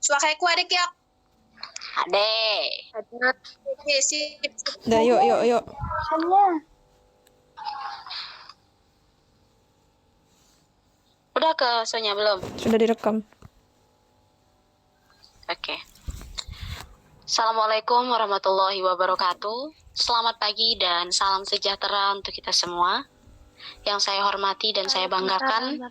Suaka ku adek ya. Adek. Oke, sip. Dah, yuk. Udah ke Sonya belum? Sudah direkam. Oke. Assalamualaikum warahmatullahi wabarakatuh. Selamat pagi dan salam sejahtera untuk kita semua. Yang saya hormati dan saya banggakan,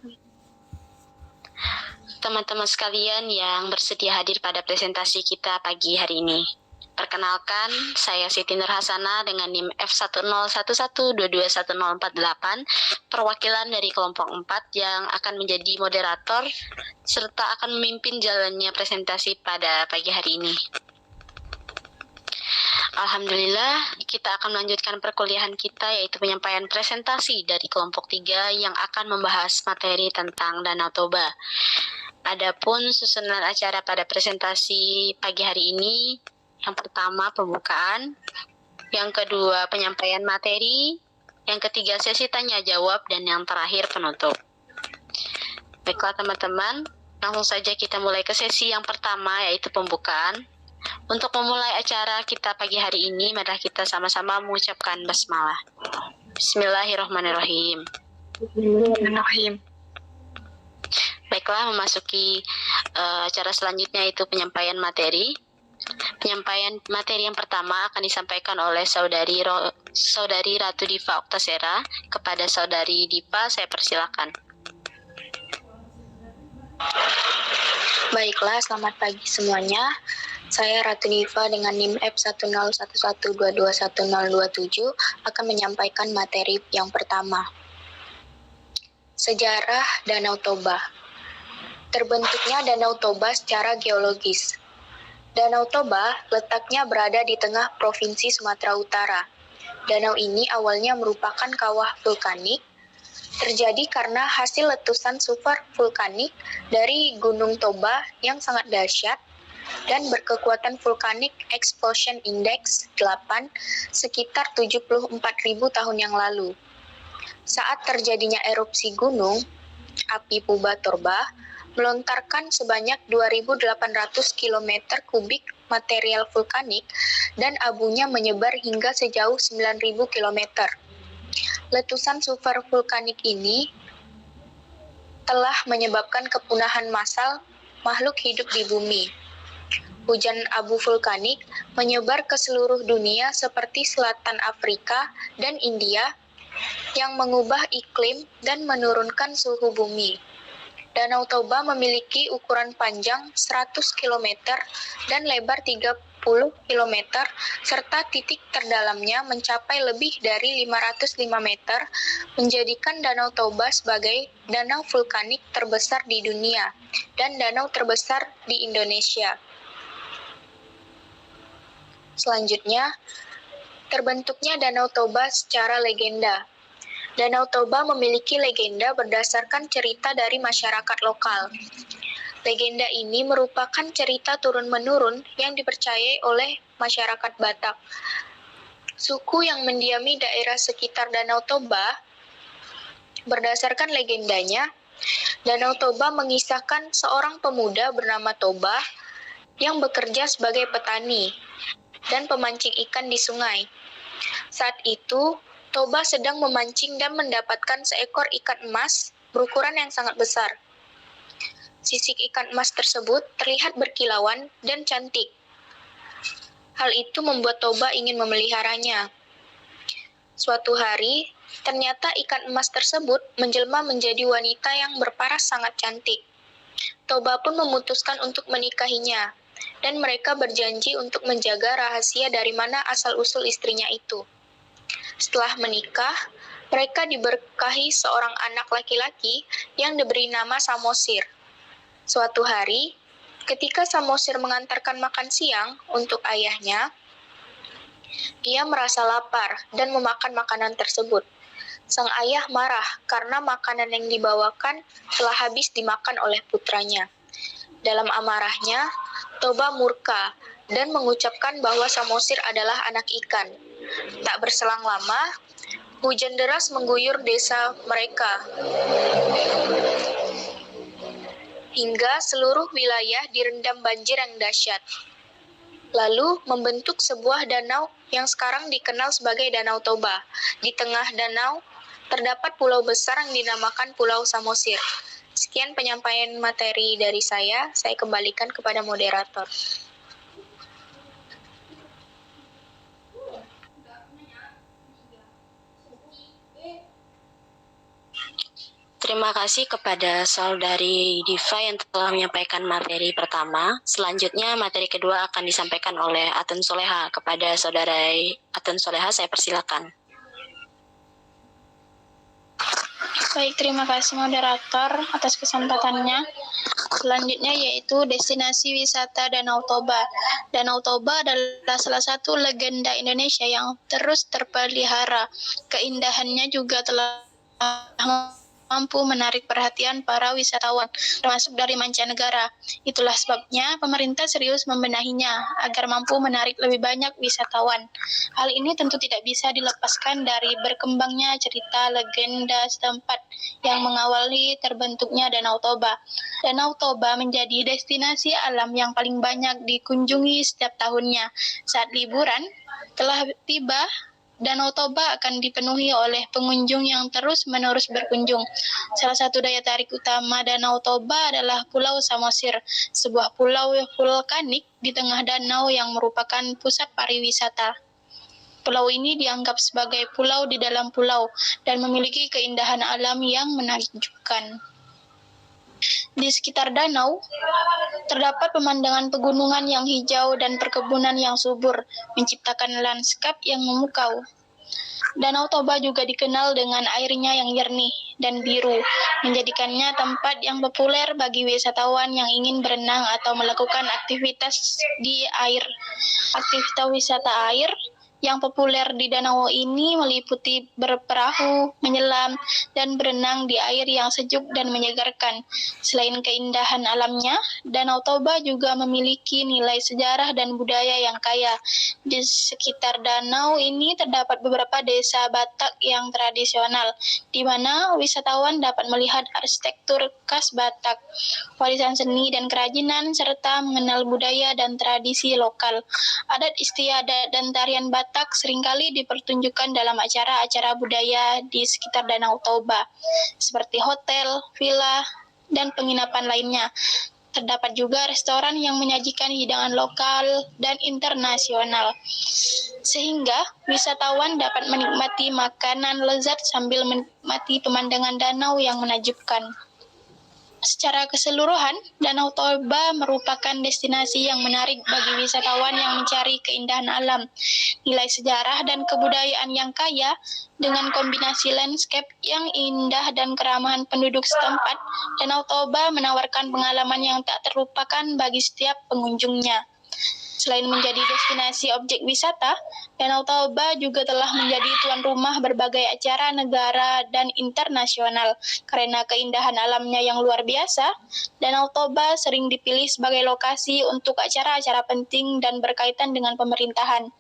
teman-teman sekalian yang bersedia hadir pada presentasi kita pagi hari ini. Perkenalkan, saya Siti Nurhasana dengan NIM F1011221048, perwakilan dari kelompok 4 yang akan menjadi moderator serta akan memimpin jalannya presentasi pada pagi hari ini. Alhamdulillah, kita akan melanjutkan perkuliahan kita, yaitu penyampaian presentasi dari kelompok 3 yang akan membahas materi tentang Danau Toba. Adapun susunan acara pada presentasi pagi hari ini, yang pertama pembukaan, yang kedua penyampaian materi, yang ketiga sesi tanya jawab, dan yang terakhir penutup. Baiklah teman-teman, langsung saja kita mulai ke sesi yang pertama, yaitu pembukaan. Untuk memulai acara kita pagi hari ini, mari kita sama-sama mengucapkan basmalah. Bismillahirrahmanirrahim. Baiklah, memasuki acara selanjutnya, yaitu penyampaian materi. Penyampaian materi yang pertama akan disampaikan oleh Saudari Ratu Diva Oktasera. Kepada Saudari Diva, saya persilakan. Baiklah, selamat pagi semuanya. Saya Ratu Diva dengan NIM F1011221027 akan menyampaikan materi yang pertama. Sejarah Danau Toba. Terbentuknya Danau Toba secara geologis. Danau Toba letaknya berada di tengah Provinsi Sumatera Utara. Danau ini awalnya merupakan kawah vulkanik, terjadi karena hasil letusan super vulkanik dari Gunung Toba yang sangat dahsyat dan berkekuatan vulkanik Explosion Index 8 sekitar 74.000 tahun yang lalu. Saat terjadinya erupsi gunung, api Puba Torba melontarkan sebanyak 2.800 km kubik material vulkanik dan abunya menyebar hingga sejauh 9.000 km. Letusan super vulkanik ini telah menyebabkan kepunahan massal makhluk hidup di bumi. Hujan abu vulkanik menyebar ke seluruh dunia seperti selatan Afrika dan India yang mengubah iklim dan menurunkan suhu bumi. Danau Toba memiliki ukuran panjang 100 km dan lebar 30 km serta titik terdalamnya mencapai lebih dari 505 meter, menjadikan Danau Toba sebagai danau vulkanik terbesar di dunia dan danau terbesar di Indonesia. Selanjutnya, terbentuknya Danau Toba secara legenda. Danau Toba memiliki legenda berdasarkan cerita dari masyarakat lokal. Legenda ini merupakan cerita turun-menurun yang dipercayai oleh masyarakat Batak. Suku yang mendiami daerah sekitar Danau Toba, berdasarkan legendanya, Danau Toba mengisahkan seorang pemuda bernama Toba yang bekerja sebagai petani dan pemancing ikan di sungai. Saat itu, Toba sedang memancing dan mendapatkan seekor ikan emas berukuran yang sangat besar. Sisik ikan emas tersebut terlihat berkilauan dan cantik. Hal itu membuat Toba ingin memeliharanya. Suatu hari, ternyata ikan emas tersebut menjelma menjadi wanita yang berparas sangat cantik. Toba pun memutuskan untuk menikahinya, dan mereka berjanji untuk menjaga rahasia dari mana asal-usul istrinya itu. Setelah menikah, mereka diberkahi seorang anak laki-laki yang diberi nama Samosir. Suatu hari, ketika Samosir mengantarkan makan siang untuk ayahnya, ia merasa lapar dan memakan makanan tersebut. Sang ayah marah karena makanan yang dibawakan telah habis dimakan oleh putranya. Dalam amarahnya, Toba murka dan mengucapkan bahwa Samosir adalah anak ikan. Tak berselang lama, hujan deras mengguyur desa mereka. hingga seluruh wilayah direndam banjir yang dahsyat. Lalu membentuk sebuah danau yang sekarang dikenal sebagai Danau Toba. Di tengah danau terdapat pulau besar yang dinamakan Pulau Samosir. Sekian penyampaian materi dari saya kembalikan kepada moderator. Terima kasih kepada Saudari Diva yang telah menyampaikan materi pertama. Selanjutnya materi kedua akan disampaikan oleh Atun Soleha. Kepada Saudara Atun Soleha, saya persilakan. Baik, terima kasih moderator atas kesempatannya. Selanjutnya yaitu destinasi wisata Danau Toba. Danau Toba adalah salah satu legenda Indonesia yang terus terpelihara. Keindahannya juga telah mampu menarik perhatian para wisatawan, termasuk dari mancanegara. Itulah sebabnya pemerintah serius membenahinya agar mampu menarik lebih banyak wisatawan. Hal ini tentu tidak bisa dilepaskan dari berkembangnya cerita legenda setempat yang mengawali terbentuknya Danau Toba. Danau Toba menjadi destinasi alam yang paling banyak dikunjungi setiap tahunnya. Saat liburan telah tiba, Danau Toba akan dipenuhi oleh pengunjung yang terus-menerus berkunjung. Salah satu daya tarik utama Danau Toba adalah Pulau Samosir, sebuah pulau vulkanik di tengah danau yang merupakan pusat pariwisata. Pulau ini dianggap sebagai pulau di dalam pulau dan memiliki keindahan alam yang menakjubkan. Di sekitar danau, terdapat pemandangan pegunungan yang hijau dan perkebunan yang subur, menciptakan lanskap yang memukau. Danau Toba juga dikenal dengan airnya yang jernih dan biru, menjadikannya tempat yang populer bagi wisatawan yang ingin berenang atau melakukan aktivitas di air. Aktivitas wisata air yang populer di danau ini meliputi berperahu, menyelam, dan berenang di air yang sejuk dan menyegarkan. Selain keindahan alamnya, Danau Toba juga memiliki nilai sejarah dan budaya yang kaya. Di sekitar danau ini terdapat beberapa desa Batak yang tradisional, di mana wisatawan dapat melihat arsitektur khas Batak, warisan seni dan kerajinan, serta mengenal budaya dan tradisi lokal. Adat istiadat dan tarian Batak seringkali dipertunjukkan dalam acara-acara budaya di sekitar Danau Toba, seperti hotel, villa, dan penginapan lainnya. Terdapat juga restoran yang menyajikan hidangan lokal dan internasional, sehingga wisatawan dapat menikmati makanan lezat sambil menikmati pemandangan danau yang menakjubkan. Secara keseluruhan, Danau Toba merupakan destinasi yang menarik bagi wisatawan yang mencari keindahan alam, nilai sejarah dan kebudayaan yang kaya, dengan kombinasi landscape yang indah dan keramahan penduduk setempat. Danau Toba menawarkan pengalaman yang tak terlupakan bagi setiap pengunjungnya. Selain menjadi destinasi objek wisata, Danau Toba juga telah menjadi tuan rumah berbagai acara negara dan internasional. Karena keindahan alamnya yang luar biasa, Danau Toba sering dipilih sebagai lokasi untuk acara-acara penting dan berkaitan dengan pemerintahan.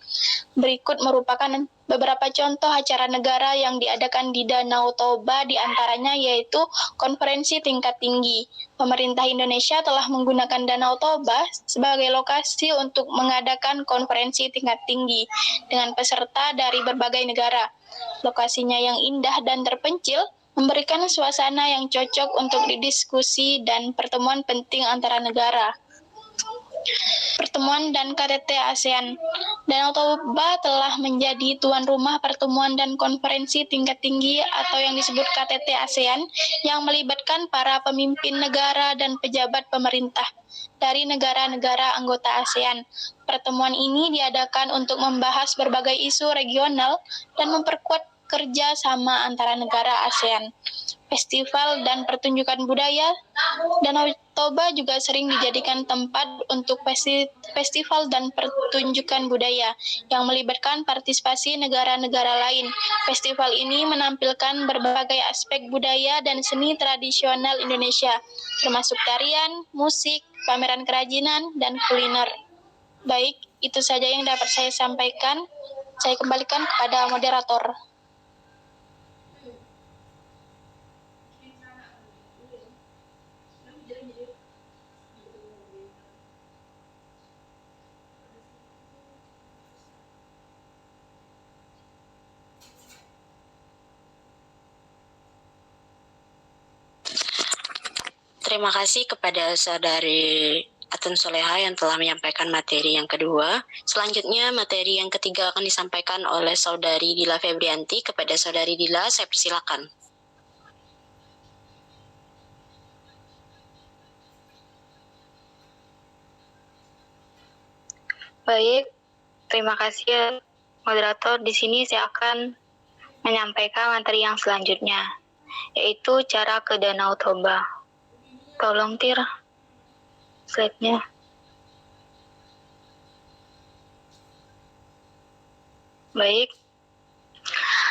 Berikut merupakan beberapa contoh acara negara yang diadakan di Danau Toba, di antaranya yaitu konferensi tingkat tinggi. Pemerintah Indonesia telah menggunakan Danau Toba sebagai lokasi untuk mengadakan konferensi tingkat tinggi dengan peserta dari berbagai negara. Lokasinya yang indah dan terpencil memberikan suasana yang cocok untuk didiskusi dan pertemuan penting antara negara. Pertemuan dan KTT ASEAN. Danau Toba telah menjadi tuan rumah pertemuan dan konferensi tingkat tinggi atau yang disebut KTT ASEAN yang melibatkan para pemimpin negara dan pejabat pemerintah dari negara-negara anggota ASEAN. Pertemuan ini diadakan untuk membahas berbagai isu regional dan memperkuat kerja sama antara negara ASEAN. Festival dan pertunjukan budaya, Danau Toba juga sering dijadikan tempat untuk festival dan pertunjukan budaya yang melibatkan partisipasi negara-negara lain. Festival ini menampilkan berbagai aspek budaya dan seni tradisional Indonesia, termasuk tarian, musik, pameran kerajinan, dan kuliner. Baik, itu saja yang dapat saya sampaikan. Saya kembalikan kepada moderator. Terima kasih kepada Saudari Atun Soleha yang telah menyampaikan materi yang kedua. Selanjutnya materi yang ketiga akan disampaikan oleh Saudari Dila Febrianti. Kepada Saudari Dila, saya persilakan. Baik, terima kasih moderator. Di sini saya akan menyampaikan materi yang selanjutnya, yaitu cara ke Danau Toba. Tolong Tir, slide-nya. Baik,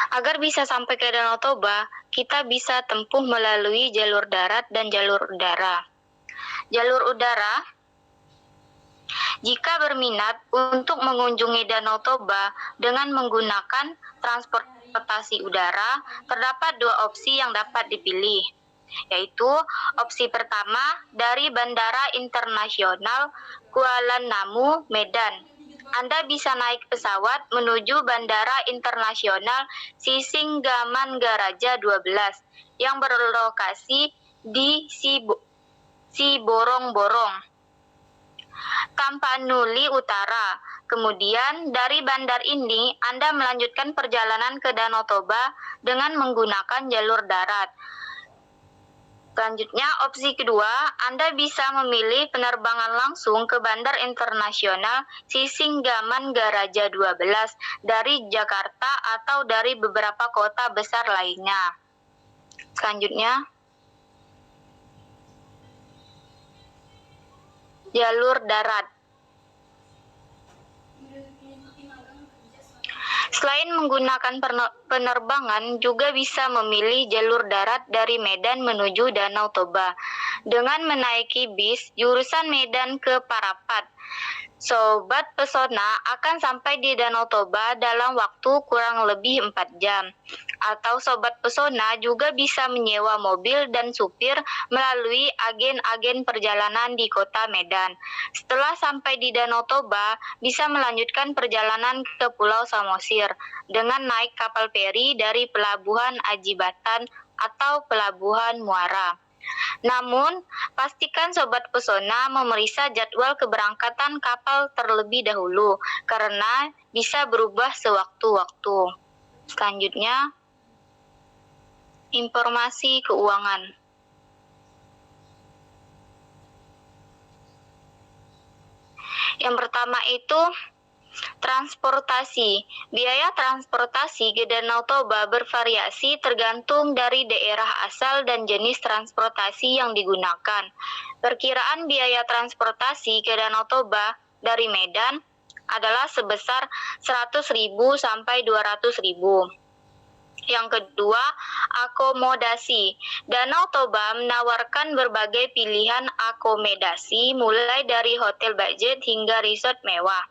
agar bisa sampai ke Danau Toba, kita bisa tempuh melalui jalur darat dan jalur udara. Jalur udara, jika berminat untuk mengunjungi Danau Toba dengan menggunakan transportasi udara, terdapat dua opsi yang dapat dipilih, yaitu opsi pertama dari Bandara Internasional Kuala Namu, Medan. Anda bisa naik pesawat menuju Bandara Internasional Sisinggamangaraja 12 yang berlokasi di Siborong-Borong, Tapanuli Utara. Kemudian dari bandar ini Anda melanjutkan perjalanan ke Danau Toba dengan menggunakan jalur darat. Selanjutnya, opsi kedua, Anda bisa memilih penerbangan langsung ke Bandar Internasional Sisinggamangaraja 12 dari Jakarta atau dari beberapa kota besar lainnya. Selanjutnya, jalur darat. Selain menggunakan penerbangan, juga bisa memilih jalur darat dari Medan menuju Danau Toba dengan menaiki bis jurusan Medan ke Parapat. Sobat Pesona akan sampai di Danau Toba dalam waktu kurang lebih 4 jam. Atau Sobat Pesona juga bisa menyewa mobil dan supir melalui agen-agen perjalanan di kota Medan. Setelah sampai di Danau Toba, bisa melanjutkan perjalanan ke Pulau Samosir dengan naik kapal feri dari Pelabuhan Ajibatan atau Pelabuhan Muara. Namun, pastikan Sobat Pesona memeriksa jadwal keberangkatan kapal terlebih dahulu, karena bisa berubah sewaktu-waktu. Selanjutnya, informasi keuangan. Yang pertama itu transportasi. Biaya transportasi ke Danau Toba bervariasi tergantung dari daerah asal dan jenis transportasi yang digunakan. Perkiraan biaya transportasi ke Danau Toba dari Medan adalah sebesar 100.000 sampai 200.000. Yang kedua, akomodasi. Danau Toba menawarkan berbagai pilihan akomodasi mulai dari hotel budget hingga resort mewah.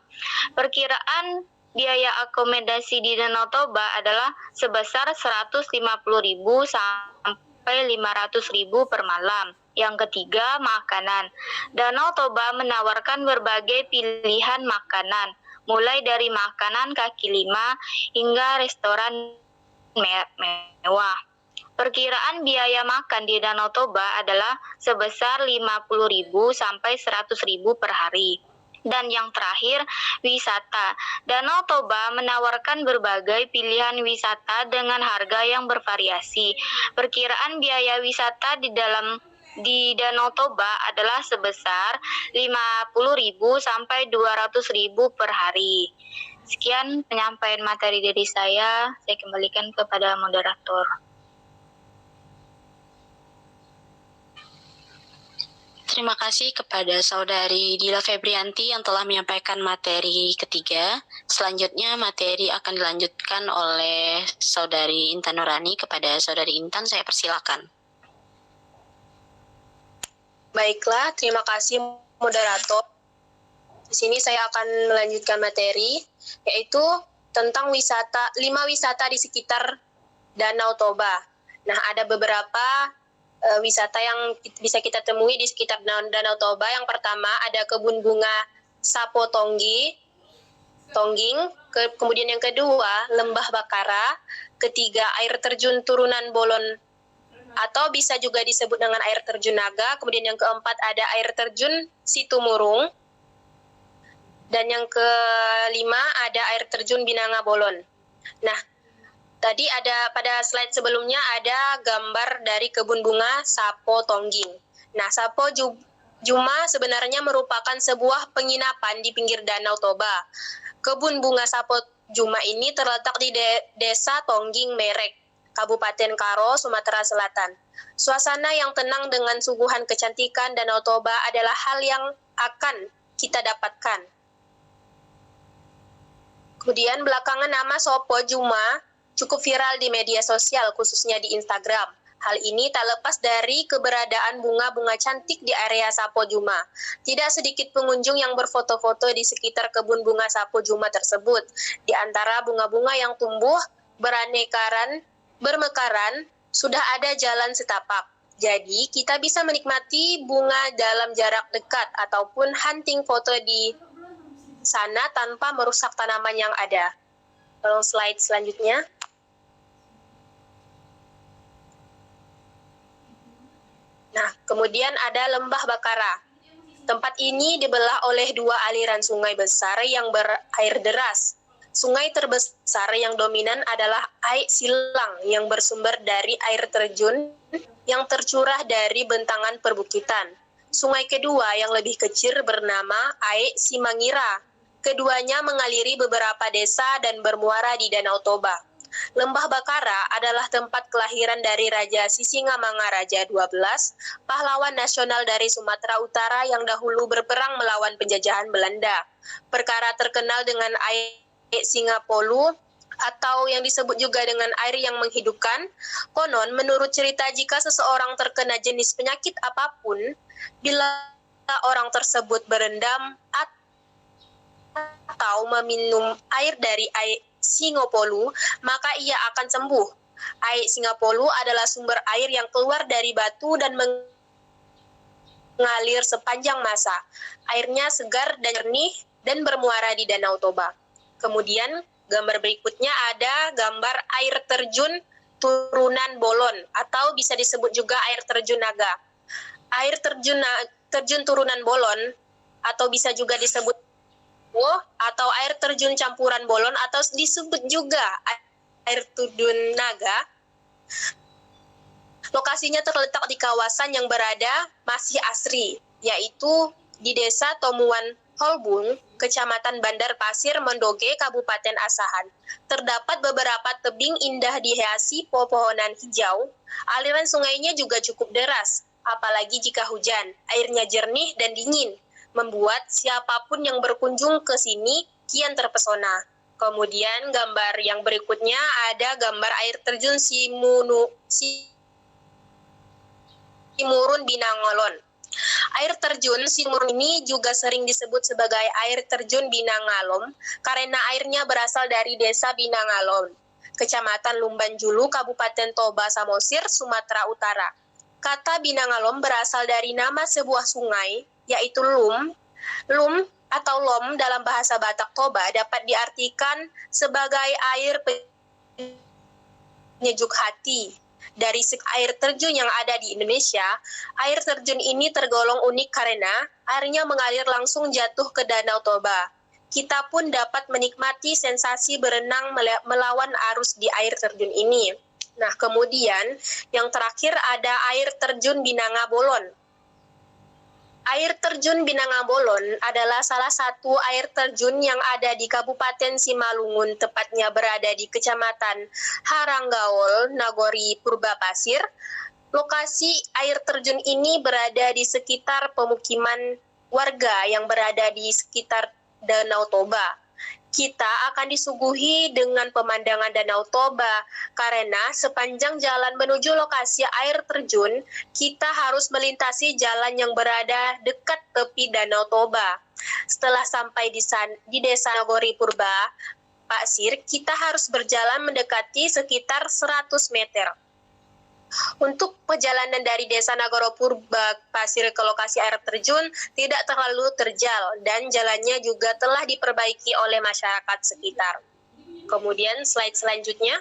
Perkiraan biaya akomodasi di Danau Toba adalah sebesar 150.000 sampai 500.000 per malam. Yang ketiga, makanan. Danau Toba menawarkan berbagai pilihan makanan, mulai dari makanan kaki lima hingga restoran mewah. Perkiraan biaya makan di Danau Toba adalah sebesar 50.000 sampai 100.000 per hari. Dan yang terakhir, wisata. Danau Toba menawarkan berbagai pilihan wisata dengan harga yang bervariasi. Perkiraan biaya wisata di Danau Toba adalah sebesar 50.000 sampai 200.000 per hari. Sekian penyampaian materi dari saya kembalikan kepada moderator. Terima kasih kepada Saudari Dila Febrianti yang telah menyampaikan materi ketiga. Selanjutnya materi akan dilanjutkan oleh Saudari Intan Nurani. Kepada Saudari Intan, saya persilakan. Baiklah, terima kasih moderator. Di sini saya akan melanjutkan materi, yaitu tentang 5 wisata di sekitar Danau Toba. Nah, ada beberapa wisata yang bisa kita temui di sekitar Danau Toba. Yang pertama ada kebun bunga Sapo Tongging, kemudian yang kedua Lembah Bakara, ketiga air terjun Turunan Bolon atau bisa juga disebut dengan air terjun naga. Kemudian yang keempat ada air terjun Situmurung. Dan yang kelima ada air terjun Binanga Bolon. Nah, tadi ada pada slide sebelumnya ada gambar dari kebun bunga Sapo Tongging. Nah, Sapo Juma sebenarnya merupakan sebuah penginapan di pinggir Danau Toba. Kebun bunga Sapo Juma ini terletak di Desa Tongging Merek, Kabupaten Karo, Sumatera Selatan. Suasana yang tenang dengan suguhan kecantikan Danau Toba adalah hal yang akan kita dapatkan. Kemudian belakangan nama Sapo Juma cukup viral di media sosial, khususnya di Instagram. Hal ini tak lepas dari keberadaan bunga-bunga cantik di area Sapo Juma. Tidak sedikit pengunjung yang berfoto-foto di sekitar kebun bunga Sapo Juma tersebut. Di antara bunga-bunga yang tumbuh bermekaran, sudah ada jalan setapak. Jadi, kita bisa menikmati bunga dalam jarak dekat ataupun hunting foto di sana tanpa merusak tanaman yang ada. Tolong slide selanjutnya. Nah, kemudian ada Lembah Bakara. Tempat ini dibelah oleh dua aliran sungai besar yang berair deras. Sungai terbesar yang dominan adalah Aek Silang yang bersumber dari air terjun yang tercurah dari bentangan perbukitan. Sungai kedua yang lebih kecil bernama Aek Simangira. Keduanya mengaliri beberapa desa dan bermuara di Danau Toba. Lembah Bakara adalah tempat kelahiran dari Raja Sisingamangaraja XII, pahlawan nasional dari Sumatera Utara yang dahulu berperang melawan penjajahan Belanda. Perkara terkenal dengan air Singapolu atau yang disebut juga dengan air yang menghidupkan. Konon, menurut cerita, jika seseorang terkena jenis penyakit apapun, bila orang tersebut berendam atau meminum air dari air Singapolu, maka ia akan sembuh. Air Singapolu adalah sumber air yang keluar dari batu dan mengalir sepanjang masa. Airnya segar dan jernih dan bermuara di Danau Toba. Kemudian gambar berikutnya ada gambar air terjun Turunan Bolon atau bisa disebut juga air terjun naga. Air terjun Turunan Bolon atau bisa juga disebut atau air terjun campuran bolon atau disebut juga air terjun naga. Lokasinya terletak di kawasan yang berada masih asri, yaitu di Desa Tomuan Holbung, Kecamatan Bandar Pasir, Mendoge, Kabupaten Asahan. Terdapat beberapa tebing indah dihiasi pepohonan hijau. Aliran sungainya juga cukup deras, apalagi jika hujan. Airnya jernih dan dingin, membuat siapapun yang berkunjung ke sini kian terpesona. Kemudian gambar yang berikutnya ada gambar air terjun Simurun Binangolon. Air terjun Simurun ini juga sering disebut sebagai air terjun Binangalom karena airnya berasal dari desa Binangalom, Kecamatan Lumban Julu, Kabupaten Toba Samosir, Sumatera Utara. Kata Binangalom berasal dari nama sebuah sungai, yaitu Lum. Lum atau Lom dalam bahasa Batak Toba dapat diartikan sebagai air penyejuk hati. Dari air terjun yang ada di Indonesia, air terjun ini tergolong unik karena airnya mengalir langsung jatuh ke Danau Toba. Kita pun dapat menikmati sensasi berenang melawan arus di air terjun ini. Nah, kemudian yang terakhir ada air terjun Binanga Bolon. Air terjun Binanga Bolon adalah salah satu air terjun yang ada di Kabupaten Simalungun, tepatnya berada di Kecamatan Haranggaol, Nagori, Purba Pasir. Lokasi air terjun ini berada di sekitar pemukiman warga yang berada di sekitar Danau Toba. Kita akan disuguhi dengan pemandangan Danau Toba karena sepanjang jalan menuju lokasi air terjun, kita harus melintasi jalan yang berada dekat tepi Danau Toba. Setelah sampai di Desa Nagori Purba Pasir, kita harus berjalan mendekati sekitar 100 meter. Untuk perjalanan dari Desa Nagoro Purba Pasir ke lokasi air terjun tidak terlalu terjal dan jalannya juga telah diperbaiki oleh masyarakat sekitar. Kemudian slide selanjutnya.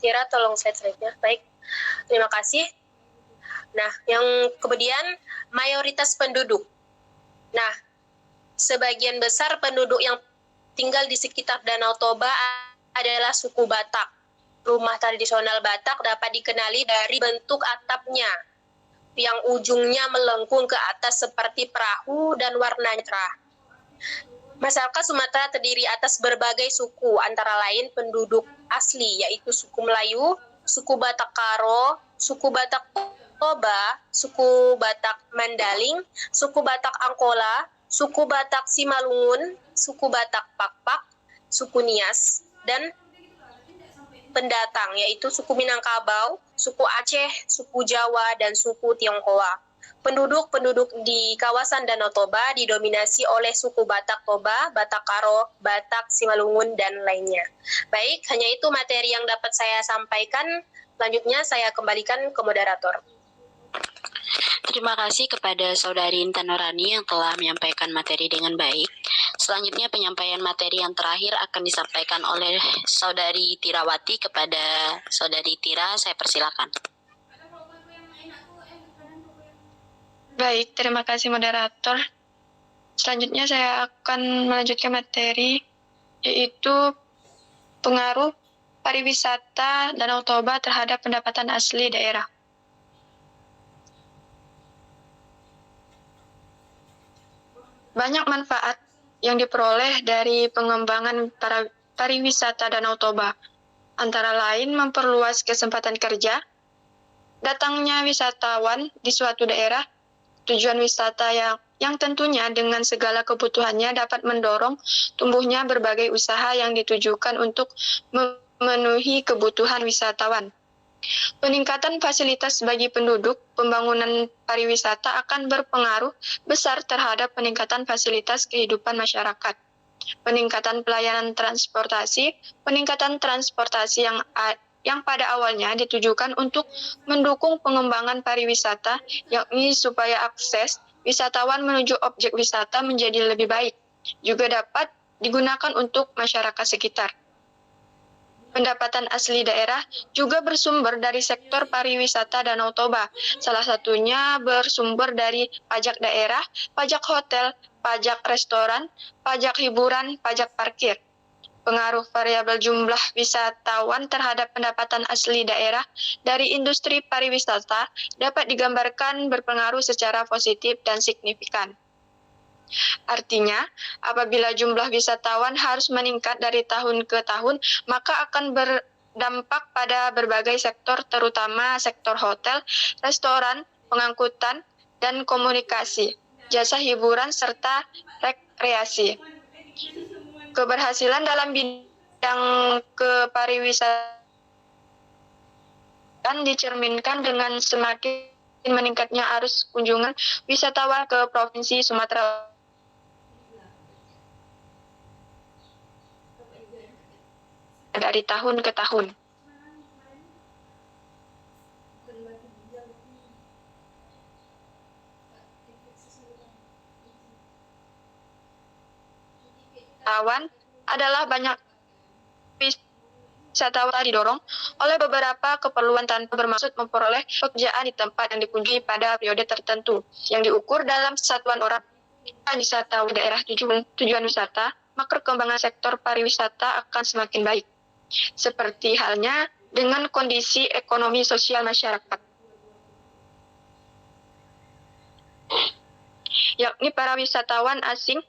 Tira, tolong slide-nya. Baik, terima kasih. Nah, yang kemudian mayoritas penduduk. Nah, sebagian besar penduduk yang tinggal di sekitar Danau Toba adalah suku Batak. Rumah tradisional Batak dapat dikenali dari bentuk atapnya, yang ujungnya melengkung ke atas seperti perahu dan warnanya cerah. Masyarakat Sumatera terdiri atas berbagai suku, antara lain penduduk asli, yaitu suku Melayu, suku Batak Karo, suku Batak Toba, suku Batak Mandaling, suku Batak Angkola, suku Batak Simalungun, suku Batak Pakpak, suku Nias, dan pendatang, yaitu suku Minangkabau, suku Aceh, suku Jawa, dan suku Tionghoa. Penduduk di kawasan Danau Toba didominasi oleh suku Batak Toba, Batak Karo, Batak Simalungun, dan lainnya. Baik, hanya itu materi yang dapat saya sampaikan. Selanjutnya saya kembalikan ke moderator. Terima kasih kepada Saudari Intan Nurani yang telah menyampaikan materi dengan baik. Selanjutnya penyampaian materi yang terakhir akan disampaikan oleh Saudari Tirawati. Kepada Saudari Tira, saya persilakan. Baik, terima kasih moderator. Selanjutnya saya akan melanjutkan materi, yaitu pengaruh pariwisata Danau Toba terhadap pendapatan asli daerah. Banyak manfaat yang diperoleh dari pengembangan pariwisata Danau Toba, antara lain memperluas kesempatan kerja, datangnya wisatawan di suatu daerah, tujuan wisata yang tentunya dengan segala kebutuhannya dapat mendorong tumbuhnya berbagai usaha yang ditujukan untuk memenuhi kebutuhan wisatawan. Peningkatan fasilitas bagi penduduk, pembangunan pariwisata akan berpengaruh besar terhadap peningkatan fasilitas kehidupan masyarakat. Peningkatan pelayanan transportasi yang pada awalnya ditujukan untuk mendukung pengembangan pariwisata, yakni supaya akses wisatawan menuju objek wisata menjadi lebih baik, juga dapat digunakan untuk masyarakat sekitar. Pendapatan asli daerah juga bersumber dari sektor pariwisata Danau Toba, salah satunya bersumber dari pajak daerah, pajak hotel, pajak restoran, pajak hiburan, pajak parkir. Pengaruh variabel jumlah wisatawan terhadap pendapatan asli daerah dari industri pariwisata dapat digambarkan berpengaruh secara positif dan signifikan. Artinya, apabila jumlah wisatawan harus meningkat dari tahun ke tahun, maka akan berdampak pada berbagai sektor, terutama sektor hotel, restoran, pengangkutan, dan komunikasi, jasa hiburan, serta rekreasi. Keberhasilan dalam bidang kepariwisataan dicerminkan dengan semakin meningkatnya arus kunjungan wisatawan ke Provinsi Sumatera dari tahun ke tahun. Wisatawan adalah banyak wisatawan didorong oleh beberapa keperluan tanpa bermaksud memperoleh pekerjaan di tempat yang dikunjungi pada periode tertentu yang diukur dalam satuan orang. Wisatawan daerah tujuan wisata, maka perkembangan sektor pariwisata akan semakin baik, seperti halnya dengan kondisi ekonomi sosial masyarakat, yakni para wisatawan asing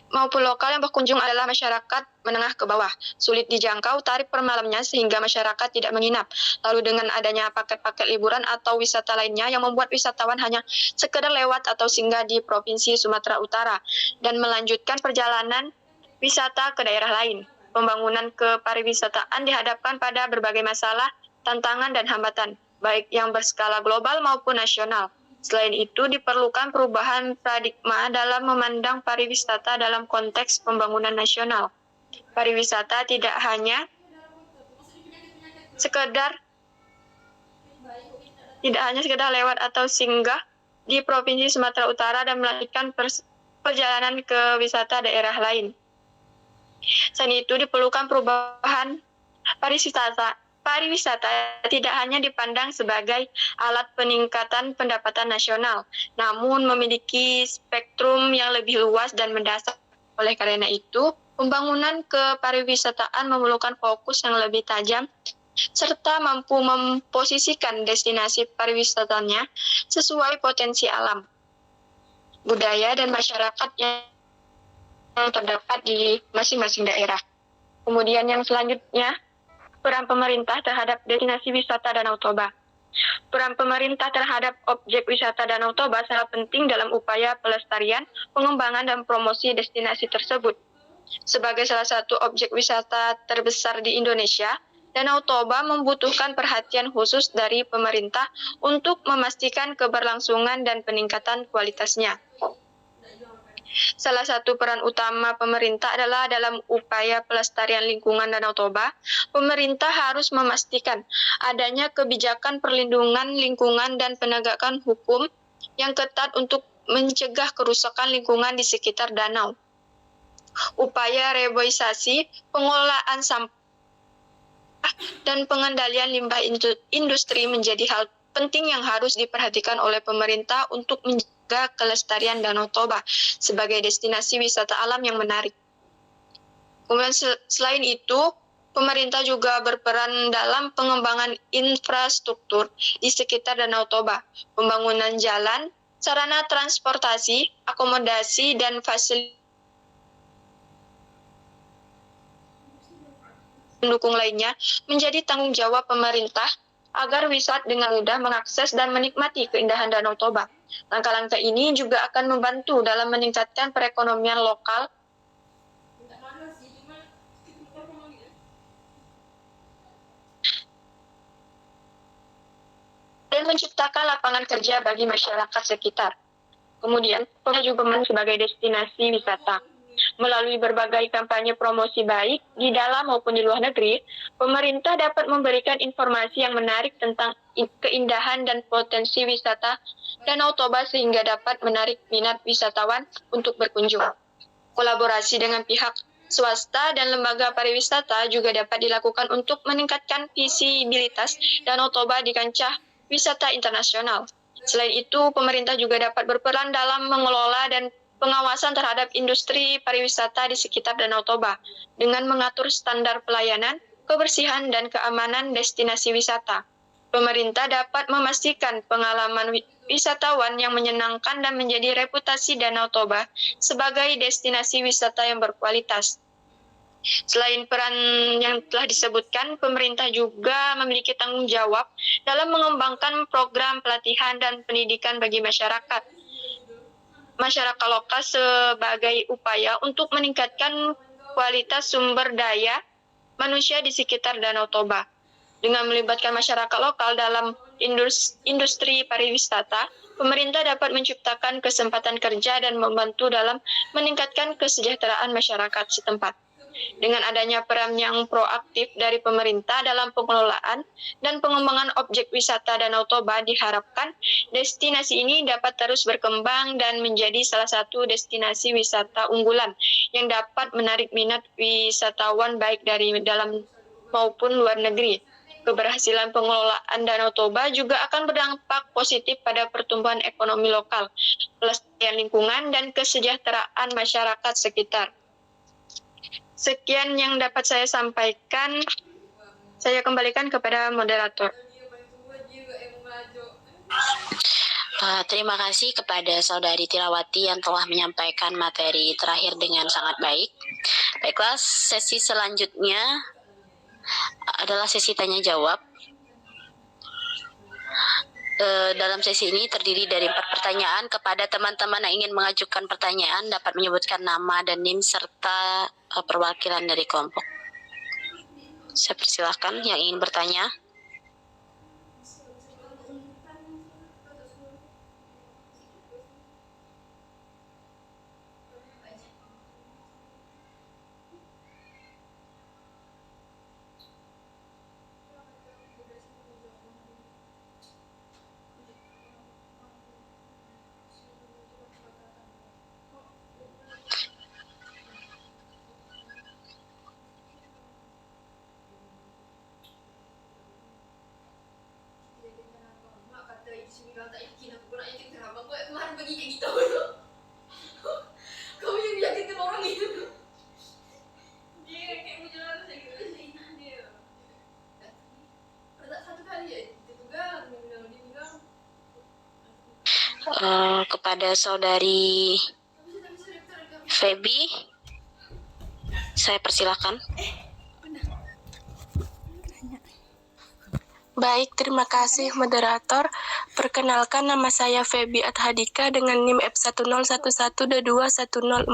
maupun lokal yang berkunjung adalah masyarakat menengah ke bawah, sulit dijangkau tarif per malamnya sehingga masyarakat tidak menginap. Lalu dengan adanya paket-paket liburan atau wisata lainnya yang membuat wisatawan hanya sekedar lewat atau singgah di Provinsi Sumatera Utara dan melanjutkan perjalanan wisata ke daerah lain. Pembangunan kepariwisataan dihadapkan pada berbagai masalah, tantangan, dan hambatan, baik yang berskala global maupun nasional. Selain itu, diperlukan perubahan paradigma dalam memandang pariwisata dalam konteks pembangunan nasional. Pariwisata tidak hanya sekedar lewat atau singgah di Provinsi Sumatera Utara dan melanjutkan perjalanan ke wisata daerah lain. Selain itu, diperlukan perubahan Pariwisata tidak hanya dipandang sebagai alat peningkatan pendapatan nasional, namun memiliki spektrum yang lebih luas dan mendasar. Oleh karena itu, pembangunan kepariwisataan memerlukan fokus yang lebih tajam serta mampu memposisikan destinasi pariwisatanya sesuai potensi alam, budaya, dan masyarakat yang terdapat di masing-masing daerah. Kemudian yang selanjutnya, peran pemerintah terhadap destinasi wisata Danau Toba. Peran pemerintah terhadap objek wisata Danau Toba sangat penting dalam upaya pelestarian, pengembangan, dan promosi destinasi tersebut. Sebagai salah satu objek wisata terbesar di Indonesia, Danau Toba membutuhkan perhatian khusus dari pemerintah untuk memastikan keberlangsungan dan peningkatan kualitasnya. Salah satu peran utama pemerintah adalah dalam upaya pelestarian lingkungan Danau Toba, pemerintah harus memastikan adanya kebijakan perlindungan lingkungan dan penegakan hukum yang ketat untuk mencegah kerusakan lingkungan di sekitar danau. Upaya reboisasi, pengelolaan sampah, dan pengendalian limbah industri menjadi hal penting yang harus diperhatikan oleh pemerintah untuk menjaga kelestarian Danau Toba sebagai destinasi wisata alam yang menarik. Kemudian selain itu, pemerintah juga berperan dalam pengembangan infrastruktur di sekitar Danau Toba, pembangunan jalan, sarana transportasi, akomodasi, dan fasilitas pendukung lainnya menjadi tanggung jawab pemerintah agar wisata dengan mudah mengakses dan menikmati keindahan Danau Toba. Langkah-langkah ini juga akan membantu dalam meningkatkan perekonomian lokal dan menciptakan lapangan kerja bagi masyarakat sekitar. Kemudian, pemerintah juga sebagai destinasi wisata. Melalui berbagai kampanye promosi baik di dalam maupun di luar negeri, pemerintah dapat memberikan informasi yang menarik tentang keindahan dan potensi wisata Danau Toba sehingga dapat menarik minat wisatawan untuk berkunjung. Kolaborasi dengan pihak swasta dan lembaga pariwisata juga dapat dilakukan untuk meningkatkan visibilitas Danau Toba di kancah wisata internasional. Selain itu, pemerintah juga dapat berperan dalam mengelola dan pengawasan terhadap industri pariwisata di sekitar Danau Toba dengan mengatur standar pelayanan, kebersihan, dan keamanan destinasi wisata. Pemerintah dapat memastikan pengalaman wisatawan yang menyenangkan dan menjadi reputasi Danau Toba sebagai destinasi wisata yang berkualitas. Selain peran yang telah disebutkan, pemerintah juga memiliki tanggung jawab dalam mengembangkan program pelatihan dan pendidikan bagi masyarakat lokal sebagai upaya untuk meningkatkan kualitas sumber daya manusia di sekitar Danau Toba. Dengan melibatkan masyarakat lokal dalam industri pariwisata, pemerintah dapat menciptakan kesempatan kerja dan membantu dalam meningkatkan kesejahteraan masyarakat setempat. Dengan adanya peran yang proaktif dari pemerintah dalam pengelolaan dan pengembangan objek wisata Danau Toba, diharapkan destinasi ini dapat terus berkembang dan menjadi salah satu destinasi wisata unggulan yang dapat menarik minat wisatawan baik dari dalam maupun luar negeri. Keberhasilan pengelolaan Danau Toba juga akan berdampak positif pada pertumbuhan ekonomi lokal, pelestarian lingkungan, dan kesejahteraan masyarakat sekitar. Sekian yang dapat saya sampaikan. Saya kembalikan kepada moderator. Terima kasih kepada Saudari Tirawati yang telah menyampaikan materi terakhir dengan sangat baik. Baiklah, sesi selanjutnya adalah sesi tanya jawab. Dalam sesi ini terdiri dari 4 pertanyaan. Kepada teman-teman yang ingin mengajukan pertanyaan dapat menyebutkan nama dan NIM serta perwakilan dari kelompok. Saya persilahkan yang ingin bertanya. Kalau tak yakin aku nak yakinkan abang kau kemarin pergi kat kita. Kau yang yakinkan orang ni. Dia kayak berjalan saya kira Zainah dia. Pada satu kali je dia pegang, dia pegang. Kepada saudari Feby, saya persilakan. Baik, terima kasih moderator. Perkenalkan, nama saya Feby Adhadika dengan NIM F1011221041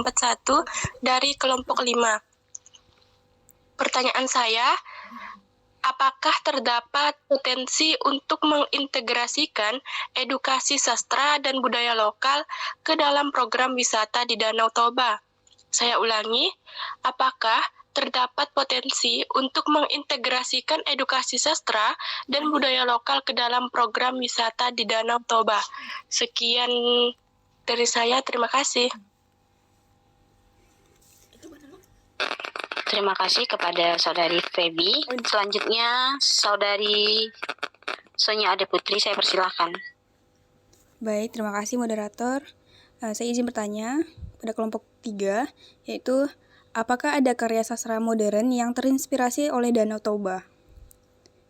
dari kelompok 5. Pertanyaan saya, apakah terdapat potensi untuk mengintegrasikan edukasi sastra dan budaya lokal ke dalam program wisata di Danau Toba? Saya ulangi, apakah terdapat potensi untuk mengintegrasikan edukasi sastra dan budaya lokal ke dalam program wisata di Danau Toba? Sekian dari saya, terima kasih. Terima kasih kepada saudari Feby. Selanjutnya, saudari Sonia Ade Putri, saya persilakan. Baik, terima kasih moderator. Saya izin bertanya pada kelompok 3, yaitu apakah ada karya sastra modern yang terinspirasi oleh Danau Toba?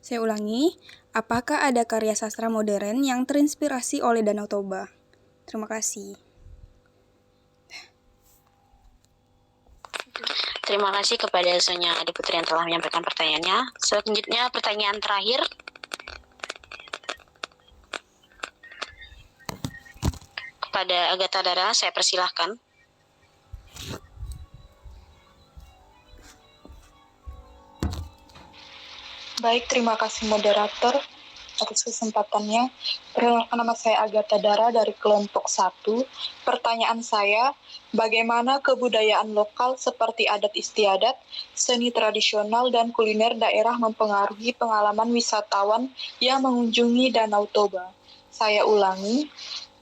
Saya ulangi, apakah ada karya sastra modern yang terinspirasi oleh Danau Toba? Terima kasih. Terima kasih kepada Sonia Ade Putri yang telah menyampaikan pertanyaannya. Selanjutnya, pertanyaan terakhir. Kepada Agatha Dara, saya persilahkan. Baik, terima kasih moderator atas kesempatannya. Perkenalkan, nama saya Agatha Dara dari kelompok 1. Pertanyaan saya, bagaimana kebudayaan lokal seperti adat istiadat, seni tradisional, dan kuliner daerah mempengaruhi pengalaman wisatawan yang mengunjungi Danau Toba? Saya ulangi,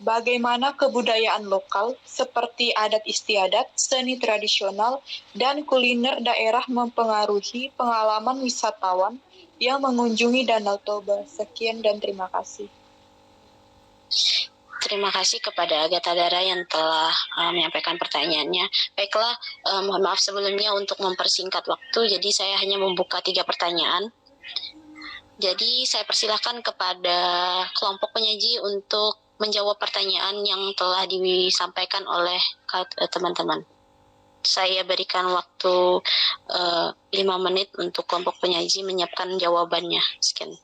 bagaimana kebudayaan lokal seperti adat istiadat, seni tradisional, dan kuliner daerah mempengaruhi pengalaman wisatawan yang mengunjungi Danau Toba. Sekian dan terima kasih. Terima kasih kepada Agatha Dara yang telah menyampaikan pertanyaannya. Baiklah, mohon maaf sebelumnya untuk mempersingkat waktu, jadi saya hanya membuka 3 pertanyaan. Jadi saya persilahkan kepada kelompok penyaji untuk menjawab pertanyaan yang telah disampaikan oleh teman-teman. Saya berikan waktu 5 menit untuk kelompok penyaji menyiapkan jawabannya. Sekian.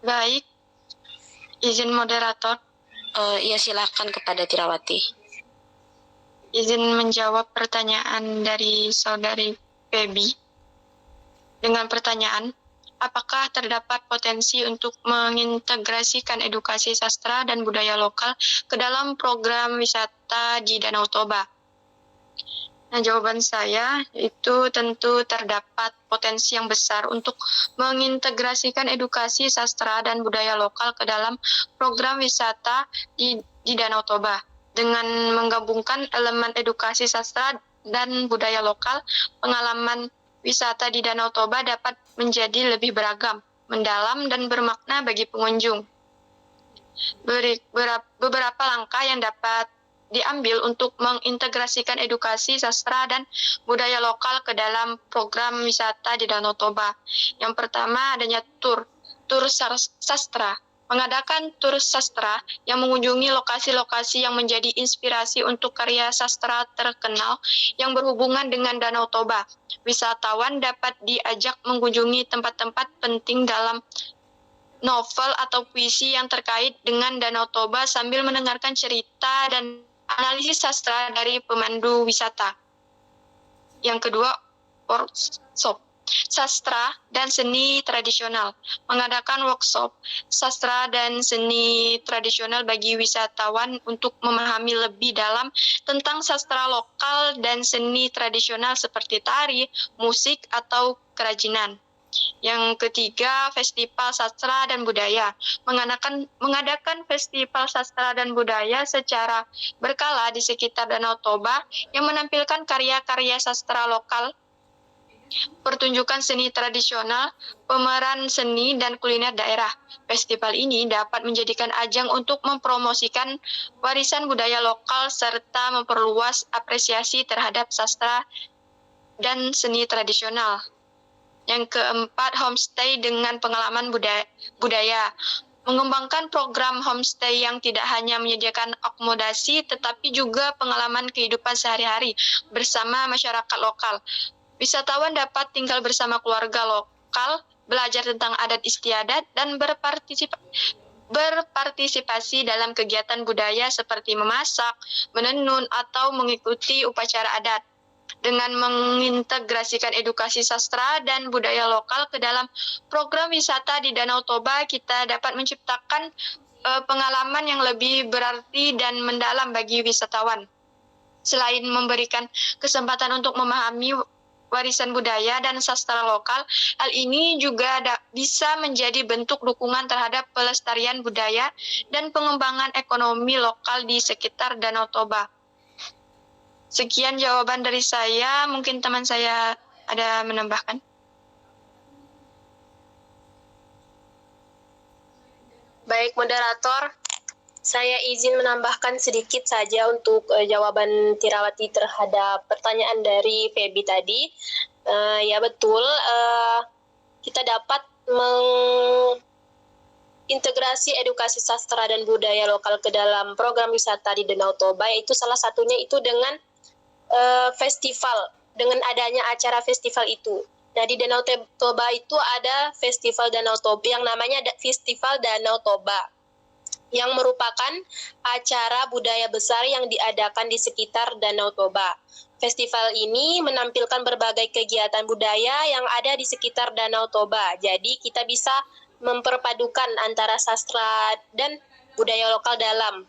Baik, izin moderator, Ya, silakan kepada Tirawati. izin menjawab pertanyaan dari saudari Feby dengan pertanyaan, apakah terdapat potensi untuk mengintegrasikan edukasi sastra dan budaya lokal ke dalam program wisata di Danau Toba? Nah, jawaban saya itu tentu terdapat potensi yang besar untuk mengintegrasikan edukasi sastra dan budaya lokal ke dalam program wisata di Danau Toba. Dengan menggabungkan elemen edukasi sastra dan budaya lokal, pengalaman wisata di Danau Toba dapat menjadi lebih beragam, mendalam, dan bermakna bagi pengunjung. Beberapa langkah yang dapat diambil untuk mengintegrasikan edukasi sastra dan budaya lokal ke dalam program wisata di Danau Toba. Yang pertama, adanya tur sastra. Mengadakan tur sastra yang mengunjungi lokasi-lokasi yang menjadi inspirasi untuk karya sastra terkenal yang berhubungan dengan Danau Toba. Wisatawan dapat diajak mengunjungi tempat-tempat penting dalam novel atau puisi yang terkait dengan Danau Toba sambil mendengarkan cerita dan analisis sastra dari pemandu wisata. Yang kedua, workshop sastra dan seni tradisional, mengadakan workshop sastra dan seni tradisional bagi wisatawan untuk memahami lebih dalam tentang sastra lokal dan seni tradisional seperti tari, musik, atau kerajinan. Yang ketiga, festival sastra dan budaya. Mengadakan festival sastra dan budaya secara berkala di sekitar Danau Toba yang menampilkan karya-karya sastra lokal, pertunjukan seni tradisional, pemeran seni, dan kuliner daerah. Festival ini dapat menjadikan ajang untuk mempromosikan warisan budaya lokal serta memperluas apresiasi terhadap sastra dan seni tradisional. Yang keempat, homestay dengan pengalaman budaya. Mengembangkan program homestay yang tidak hanya menyediakan akomodasi, tetapi juga pengalaman kehidupan sehari-hari bersama masyarakat lokal. Wisatawan dapat tinggal bersama keluarga lokal, belajar tentang adat istiadat, dan berpartisipasi dalam kegiatan budaya seperti memasak, menenun, atau mengikuti upacara adat. Dengan mengintegrasikan edukasi sastra dan budaya lokal ke dalam program wisata di Danau Toba, kita dapat menciptakan pengalaman yang lebih berarti dan mendalam bagi wisatawan. Selain memberikan kesempatan untuk memahami warisan budaya dan sastra lokal, hal ini juga bisa menjadi bentuk dukungan terhadap pelestarian budaya dan pengembangan ekonomi lokal di sekitar Danau Toba. Sekian jawaban dari saya, mungkin teman saya ada menambahkan. Baik, moderator. Saya izin menambahkan sedikit saja untuk jawaban Tirawati terhadap pertanyaan dari Feby tadi. Ya betul, kita dapat mengintegrasi edukasi sastra dan budaya lokal ke dalam program wisata di Danau Toba, yaitu salah satunya itu dengan festival, dengan adanya acara festival itu. Nah, di Danau Toba itu ada festival Danau Toba yang namanya Festival Danau Toba, yang merupakan acara budaya besar yang diadakan di sekitar Danau Toba. Festival ini menampilkan berbagai kegiatan budaya yang ada di sekitar Danau Toba. Jadi kita bisa memperpadukan antara sastra dan budaya lokal dalam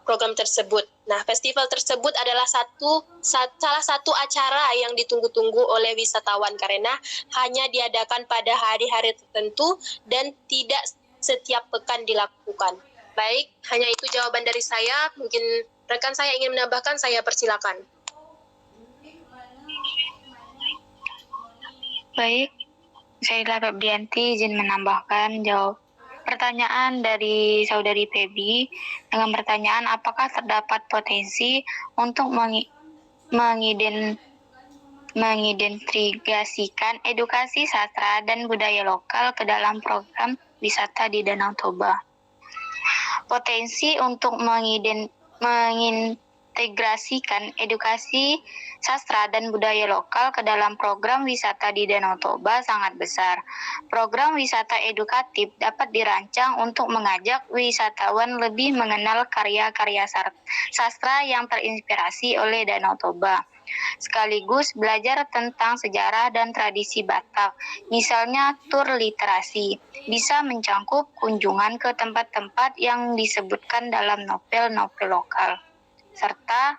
program tersebut. Nah, festival tersebut adalah salah satu acara yang ditunggu-tunggu oleh wisatawan karena hanya diadakan pada hari-hari tertentu dan tidak setiap pekan dilakukan. Baik, hanya itu jawaban dari saya. Mungkin rekan saya ingin menambahkan, saya persilakan. Baik, saya Febrianti izin menambahkan pertanyaan dari saudari Feby dengan pertanyaan apakah terdapat potensi untuk mengintegrasikan edukasi sastra dan budaya lokal ke dalam program wisata di Danau Toba. Potensi untuk mengintegrasikan edukasi sastra dan budaya lokal ke dalam program wisata di Danau Toba sangat besar. Program wisata edukatif dapat dirancang untuk mengajak wisatawan lebih mengenal karya-karya sastra yang terinspirasi oleh Danau Toba, sekaligus belajar tentang sejarah dan tradisi Batak. Misalnya tur literasi bisa mencangkup kunjungan ke tempat-tempat yang disebutkan dalam novel-novel lokal, serta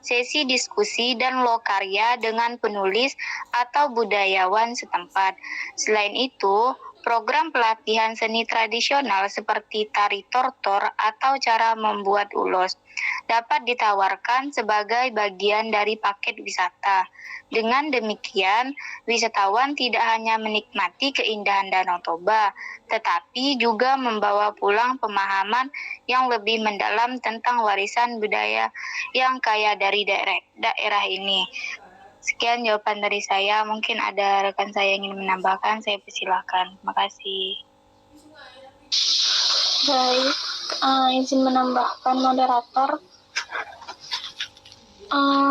sesi diskusi dan lokarya dengan penulis atau budayawan setempat. Selain itu, program pelatihan seni tradisional seperti tari tortor atau cara membuat ulos dapat ditawarkan sebagai bagian dari paket wisata. Dengan demikian, wisatawan tidak hanya menikmati keindahan Danau Toba, tetapi juga membawa pulang pemahaman yang lebih mendalam tentang warisan budaya yang kaya dari daerah ini. Sekian jawaban dari saya. Mungkin ada rekan saya yang ingin menambahkan, saya persilakan. Terima kasih. Baik, izin menambahkan moderator.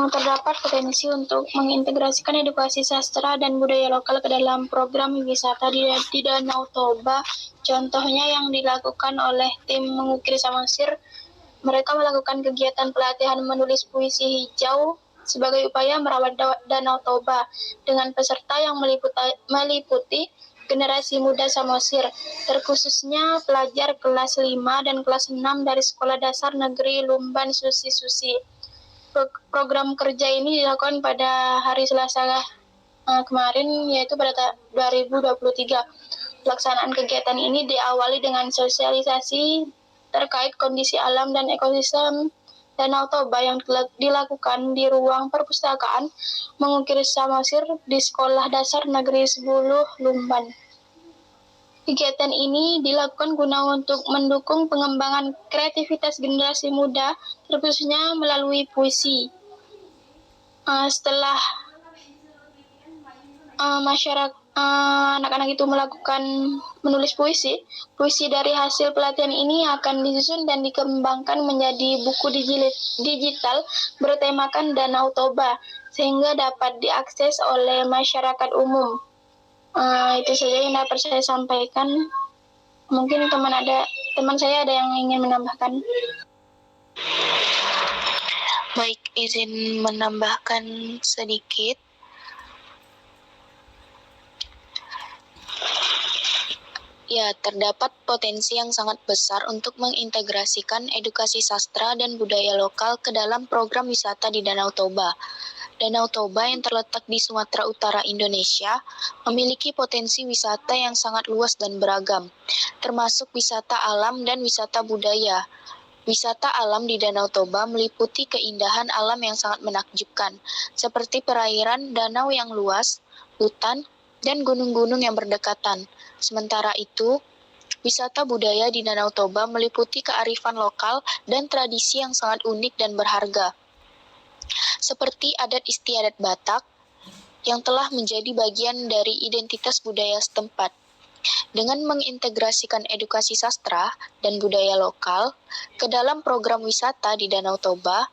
Terdapat potensi untuk mengintegrasikan edukasi sastra dan budaya lokal ke dalam program wisata di Danau Toba. Contohnya yang dilakukan oleh tim mengukir Samosir, mereka melakukan kegiatan pelatihan menulis puisi hijau sebagai upaya merawat Danau Toba dengan peserta yang meliputi generasi muda Samosir, terkhususnya pelajar kelas 5 dan kelas 6 dari Sekolah Dasar Negeri Lumban Susi. Program kerja ini dilakukan pada hari Selasa kemarin, yaitu pada 2023. Pelaksanaan kegiatan ini diawali dengan sosialisasi terkait kondisi alam dan ekosistem Danau Toba yang dilakukan di ruang perpustakaan mengukir Samosir di Sekolah Dasar Negeri 10 Lumban. Kegiatan ini dilakukan guna untuk mendukung pengembangan kreativitas generasi muda, terkhususnya melalui puisi. Setelah anak-anak itu melakukan menulis puisi dari hasil pelatihan ini akan disusun dan dikembangkan menjadi buku digital bertemakan Danau Toba sehingga dapat diakses oleh masyarakat umum. Itu saja yang dapat saya sampaikan. Mungkin teman saya ada yang ingin menambahkan. Baik, izin menambahkan sedikit. Ya, terdapat potensi yang sangat besar untuk mengintegrasikan edukasi sastra dan budaya lokal ke dalam program wisata di Danau Toba. Danau Toba yang terletak di Sumatera Utara, Indonesia, memiliki potensi wisata yang sangat luas dan beragam, termasuk wisata alam dan wisata budaya. Wisata alam di Danau Toba meliputi keindahan alam yang sangat menakjubkan, seperti perairan danau yang luas, hutan, dan gunung-gunung yang berdekatan. Sementara itu, wisata budaya di Danau Toba meliputi kearifan lokal dan tradisi yang sangat unik dan berharga, seperti adat istiadat Batak yang telah menjadi bagian dari identitas budaya setempat. Dengan mengintegrasikan edukasi sastra dan budaya lokal ke dalam program wisata di Danau Toba,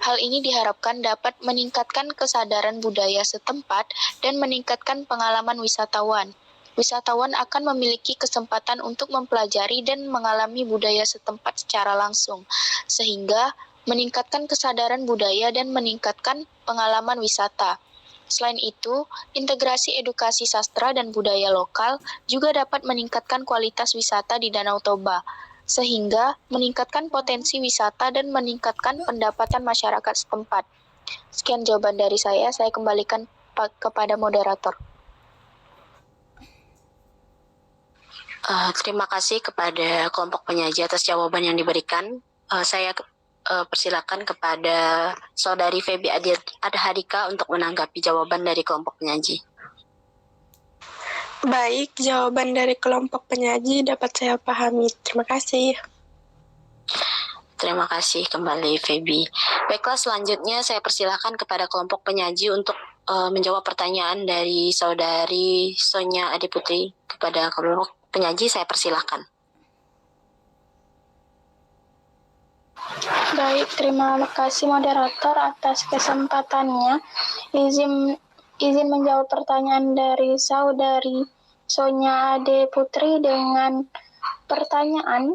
hal ini diharapkan dapat meningkatkan kesadaran budaya setempat dan meningkatkan pengalaman wisatawan. Wisatawan akan memiliki kesempatan untuk mempelajari dan mengalami budaya setempat secara langsung, sehingga meningkatkan kesadaran budaya dan meningkatkan pengalaman wisata. Selain itu, integrasi edukasi sastra dan budaya lokal juga dapat meningkatkan kualitas wisata di Danau Toba, sehingga meningkatkan potensi wisata dan meningkatkan pendapatan masyarakat setempat. Sekian jawaban dari saya kembalikan kepada moderator. Terima kasih kepada kelompok penyaji atas jawaban yang diberikan. Saya persilakan kepada Saudari Febi Adhadika untuk menanggapi jawaban dari kelompok penyaji. Baik, jawaban dari kelompok penyaji dapat saya pahami. Terima kasih. Terima kasih kembali Febi. Baiklah, selanjutnya saya persilakan kepada kelompok penyaji untuk menjawab pertanyaan dari Saudari Sonia Adiputri. Kepada kelompok penyaji saya persilakan. Baik, terima kasih moderator atas kesempatannya. Izin menjawab pertanyaan dari Saudari Sonia Ade Putri dengan pertanyaan,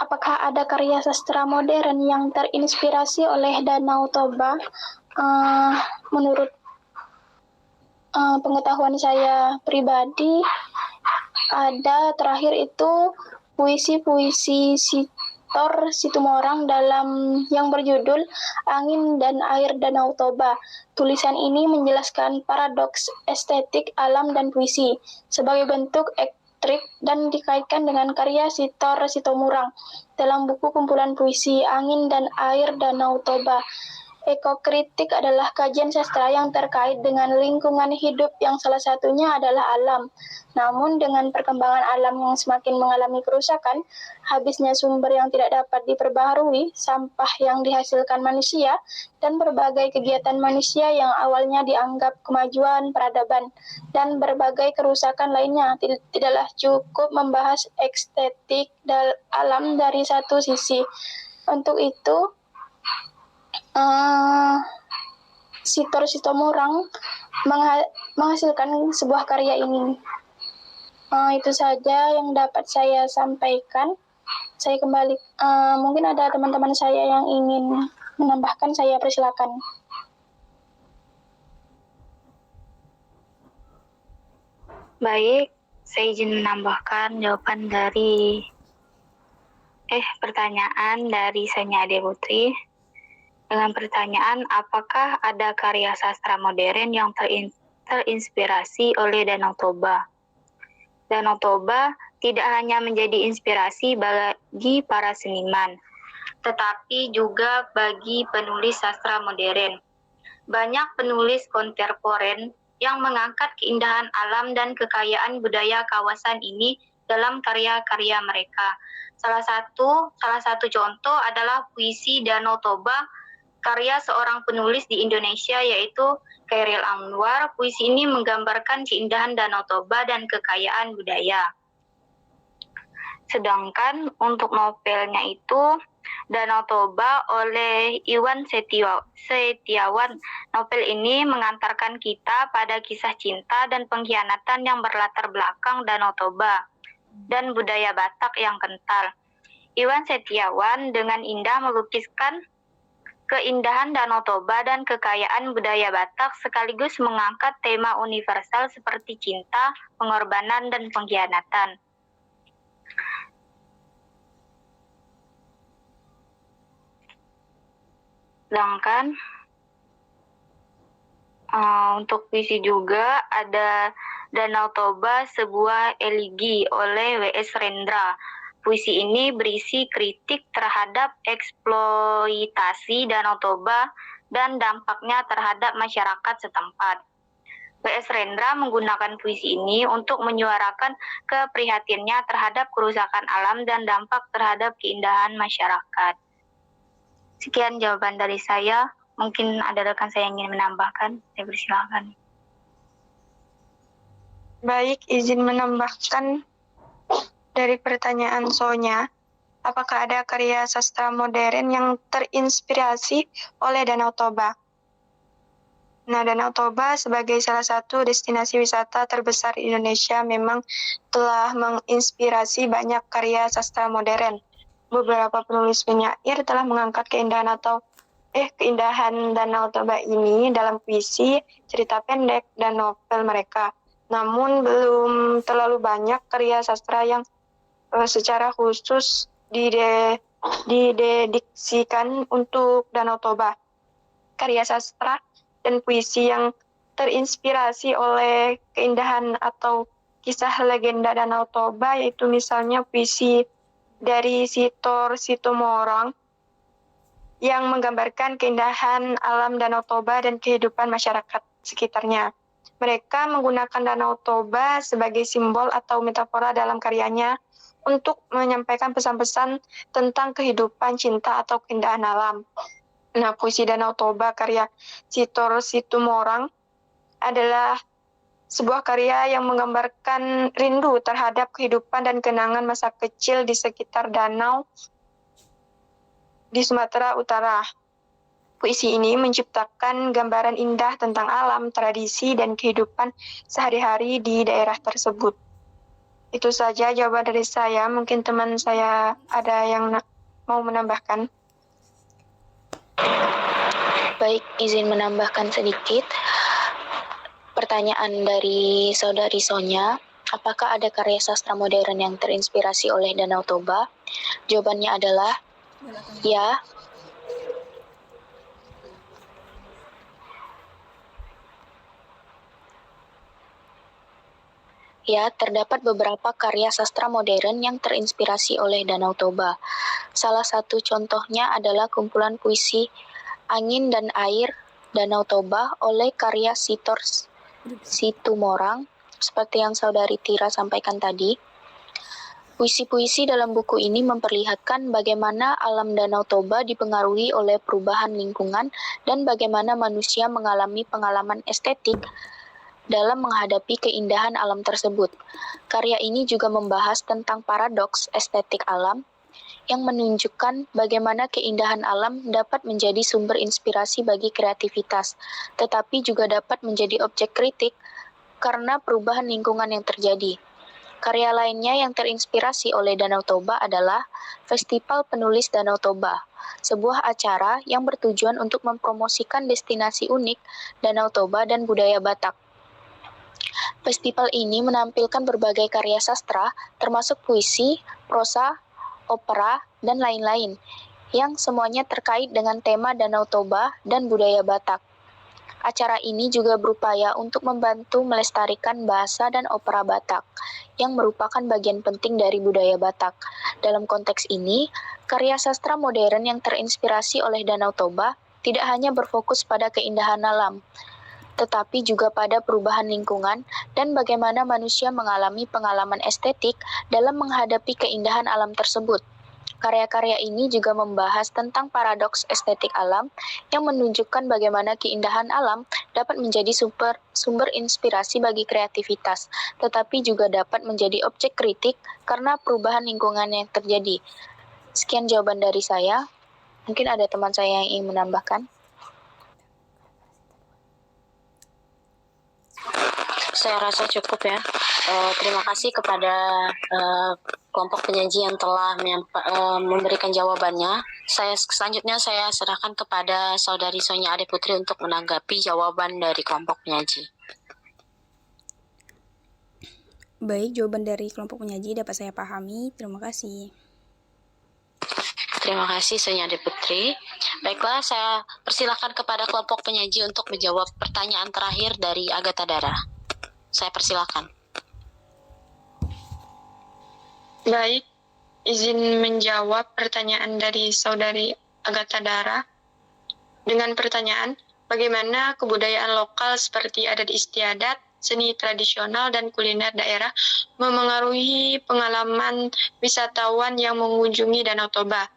apakah ada karya sastra modern yang terinspirasi oleh Danau Toba? Menurut pengetahuan saya pribadi, ada terakhir itu puisi-puisi Sitor Situmorang yang berjudul Angin dan Air Danau Toba. Tulisan ini menjelaskan paradoks estetik alam dan puisi sebagai bentuk ektrik dan dikaitkan dengan karya Sitor Situmorang dalam buku kumpulan puisi Angin dan Air Danau Toba. Ekokritik adalah kajian sastra yang terkait dengan lingkungan hidup yang salah satunya adalah alam. Namun dengan perkembangan alam yang semakin mengalami kerusakan, habisnya sumber yang tidak dapat diperbaharui, sampah yang dihasilkan manusia, dan berbagai kegiatan manusia yang awalnya dianggap kemajuan peradaban, dan berbagai kerusakan lainnya, tidaklah cukup membahas estetik alam dari satu sisi. Untuk itu, Sitor Situmorang menghasilkan sebuah karya ini. Itu saja yang dapat saya sampaikan. Saya kembali. Mungkin ada teman-teman saya yang ingin menambahkan, saya persilakan. Baik, saya izin menambahkan jawaban dari pertanyaan dari Sanya Ade Putri. Dengan pertanyaan, apakah ada karya sastra modern yang terinspirasi oleh Danau Toba? Danau Toba tidak hanya menjadi inspirasi bagi para seniman, tetapi juga bagi penulis sastra modern. Banyak penulis kontemporer yang mengangkat keindahan alam dan kekayaan budaya kawasan ini dalam karya-karya mereka. Salah satu contoh adalah puisi Danau Toba, karya seorang penulis di Indonesia yaitu Chairil Anwar. Puisi ini menggambarkan keindahan Danau Toba dan kekayaan budaya. Sedangkan untuk novelnya itu Danau Toba oleh Iwan Setiawan. Novel ini mengantarkan kita pada kisah cinta dan pengkhianatan yang berlatar belakang Danau Toba dan budaya Batak yang kental. Iwan Setiawan dengan indah melukiskan keindahan Danau Toba dan kekayaan budaya Batak sekaligus mengangkat tema universal seperti cinta, pengorbanan, dan pengkhianatan. Sedangkan untuk puisi juga ada Danau Toba, sebuah elegi oleh W.S. Rendra. Puisi ini berisi kritik terhadap eksploitasi Danau Toba dan dampaknya terhadap masyarakat setempat. W.S. Rendra menggunakan puisi ini untuk menyuarakan keprihatinannya terhadap kerusakan alam dan dampak terhadap keindahan masyarakat. Sekian jawaban dari saya. Mungkin ada rekan saya yang ingin menambahkan. Saya persilakan. Baik, izin menambahkan dari pertanyaan Sonya. Apakah ada karya sastra modern yang terinspirasi oleh Danau Toba? Nah, Danau Toba sebagai salah satu destinasi wisata terbesar di Indonesia memang telah menginspirasi banyak karya sastra modern. Beberapa penulis penyair telah mengangkat keindahan Danau Toba ini dalam puisi, cerita pendek, dan novel mereka. Namun belum terlalu banyak karya sastra yang secara khusus didediksikan untuk Danau Toba. Karya sastra dan puisi yang terinspirasi oleh keindahan atau kisah legenda Danau Toba yaitu misalnya puisi dari Sitor Situmorang yang menggambarkan keindahan alam Danau Toba dan kehidupan masyarakat sekitarnya. Mereka menggunakan Danau Toba sebagai simbol atau metafora dalam karyanya untuk menyampaikan pesan-pesan tentang kehidupan, cinta, atau keindahan alam. Nah, puisi Danau Toba karya Sitor Situmorang adalah sebuah karya yang menggambarkan rindu terhadap kehidupan dan kenangan masa kecil di sekitar danau di Sumatera Utara. Puisi ini menciptakan gambaran indah tentang alam, tradisi, dan kehidupan sehari-hari di daerah tersebut. Itu saja jawaban dari saya. Mungkin teman saya ada yang mau menambahkan. Baik, izin menambahkan sedikit. Pertanyaan dari saudari Sonya, apakah ada karya sastra modern yang terinspirasi oleh Danau Toba? Jawabannya adalah ya. Ya, terdapat beberapa karya sastra modern yang terinspirasi oleh Danau Toba. Salah satu contohnya adalah kumpulan puisi Angin dan Air Danau Toba oleh karya Sitor Situmorang, seperti yang saudari Tira sampaikan tadi. Puisi-puisi dalam buku ini memperlihatkan bagaimana alam Danau Toba dipengaruhi oleh perubahan lingkungan dan bagaimana manusia mengalami pengalaman estetik dalam menghadapi keindahan alam tersebut. Karya ini juga membahas tentang paradoks estetik alam yang menunjukkan bagaimana keindahan alam dapat menjadi sumber inspirasi bagi kreativitas, tetapi juga dapat menjadi objek kritik karena perubahan lingkungan yang terjadi. Karya lainnya yang terinspirasi oleh Danau Toba adalah Festival Penulis Danau Toba, sebuah acara yang bertujuan untuk mempromosikan destinasi unik Danau Toba dan budaya Batak. Festival ini menampilkan berbagai karya sastra, termasuk puisi, prosa, opera, dan lain-lain, yang semuanya terkait dengan tema Danau Toba dan budaya Batak. Acara ini juga berupaya untuk membantu melestarikan bahasa dan opera Batak, yang merupakan bagian penting dari budaya Batak. Dalam konteks ini, karya sastra modern yang terinspirasi oleh Danau Toba tidak hanya berfokus pada keindahan alam, tetapi juga pada perubahan lingkungan dan bagaimana manusia mengalami pengalaman estetik dalam menghadapi keindahan alam tersebut. Karya-karya ini juga membahas tentang paradoks estetik alam yang menunjukkan bagaimana keindahan alam dapat menjadi sumber inspirasi bagi kreativitas, tetapi juga dapat menjadi objek kritik karena perubahan lingkungan yang terjadi. Sekian jawaban dari saya. Mungkin ada teman saya yang ingin menambahkan. Saya rasa cukup ya. Terima kasih kepada kelompok penyaji yang telah memberikan jawabannya. Selanjutnya saya serahkan kepada Saudari Sonia Ade Putri untuk menanggapi jawaban dari kelompok penyaji. Baik, jawaban dari kelompok penyaji dapat saya pahami. Terima kasih. Terima kasih Sonia Ade Putri. Baiklah, saya persilakan kepada kelompok penyaji untuk menjawab pertanyaan terakhir dari Agatha Dara. Saya persilakan. Baik, izin menjawab pertanyaan dari Saudari Agatha Dara. Dengan pertanyaan, bagaimana kebudayaan lokal seperti adat istiadat, seni tradisional, dan kuliner daerah memengaruhi pengalaman wisatawan yang mengunjungi Danau Toba?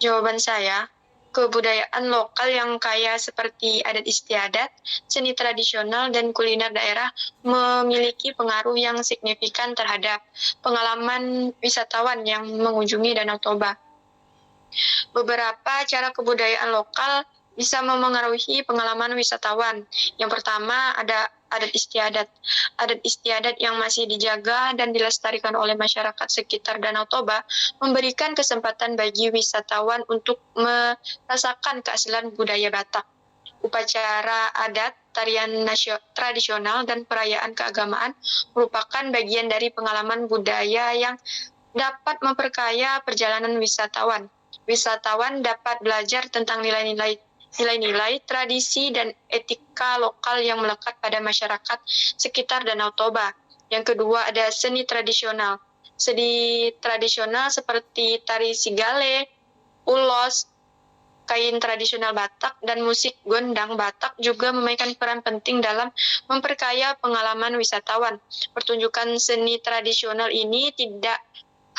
Jawaban saya, kebudayaan lokal yang kaya seperti adat istiadat, seni tradisional, dan kuliner daerah memiliki pengaruh yang signifikan terhadap pengalaman wisatawan yang mengunjungi Danau Toba. Beberapa cara kebudayaan lokal bisa memengaruhi pengalaman wisatawan. Yang pertama ada adat istiadat. Adat istiadat yang masih dijaga dan dilestarikan oleh masyarakat sekitar Danau Toba memberikan kesempatan bagi wisatawan untuk merasakan keaslian budaya Batak. Upacara adat, tarian tradisional, dan perayaan keagamaan merupakan bagian dari pengalaman budaya yang dapat memperkaya perjalanan wisatawan. Wisatawan dapat belajar tentang nilai-nilai, tradisi, dan etika lokal yang melekat pada masyarakat sekitar Danau Toba. Yang kedua ada seni tradisional. Seni tradisional seperti tari sigale, ulos, kain tradisional Batak, dan musik gondang Batak juga memainkan peran penting dalam memperkaya pengalaman wisatawan. Pertunjukan seni tradisional ini tidak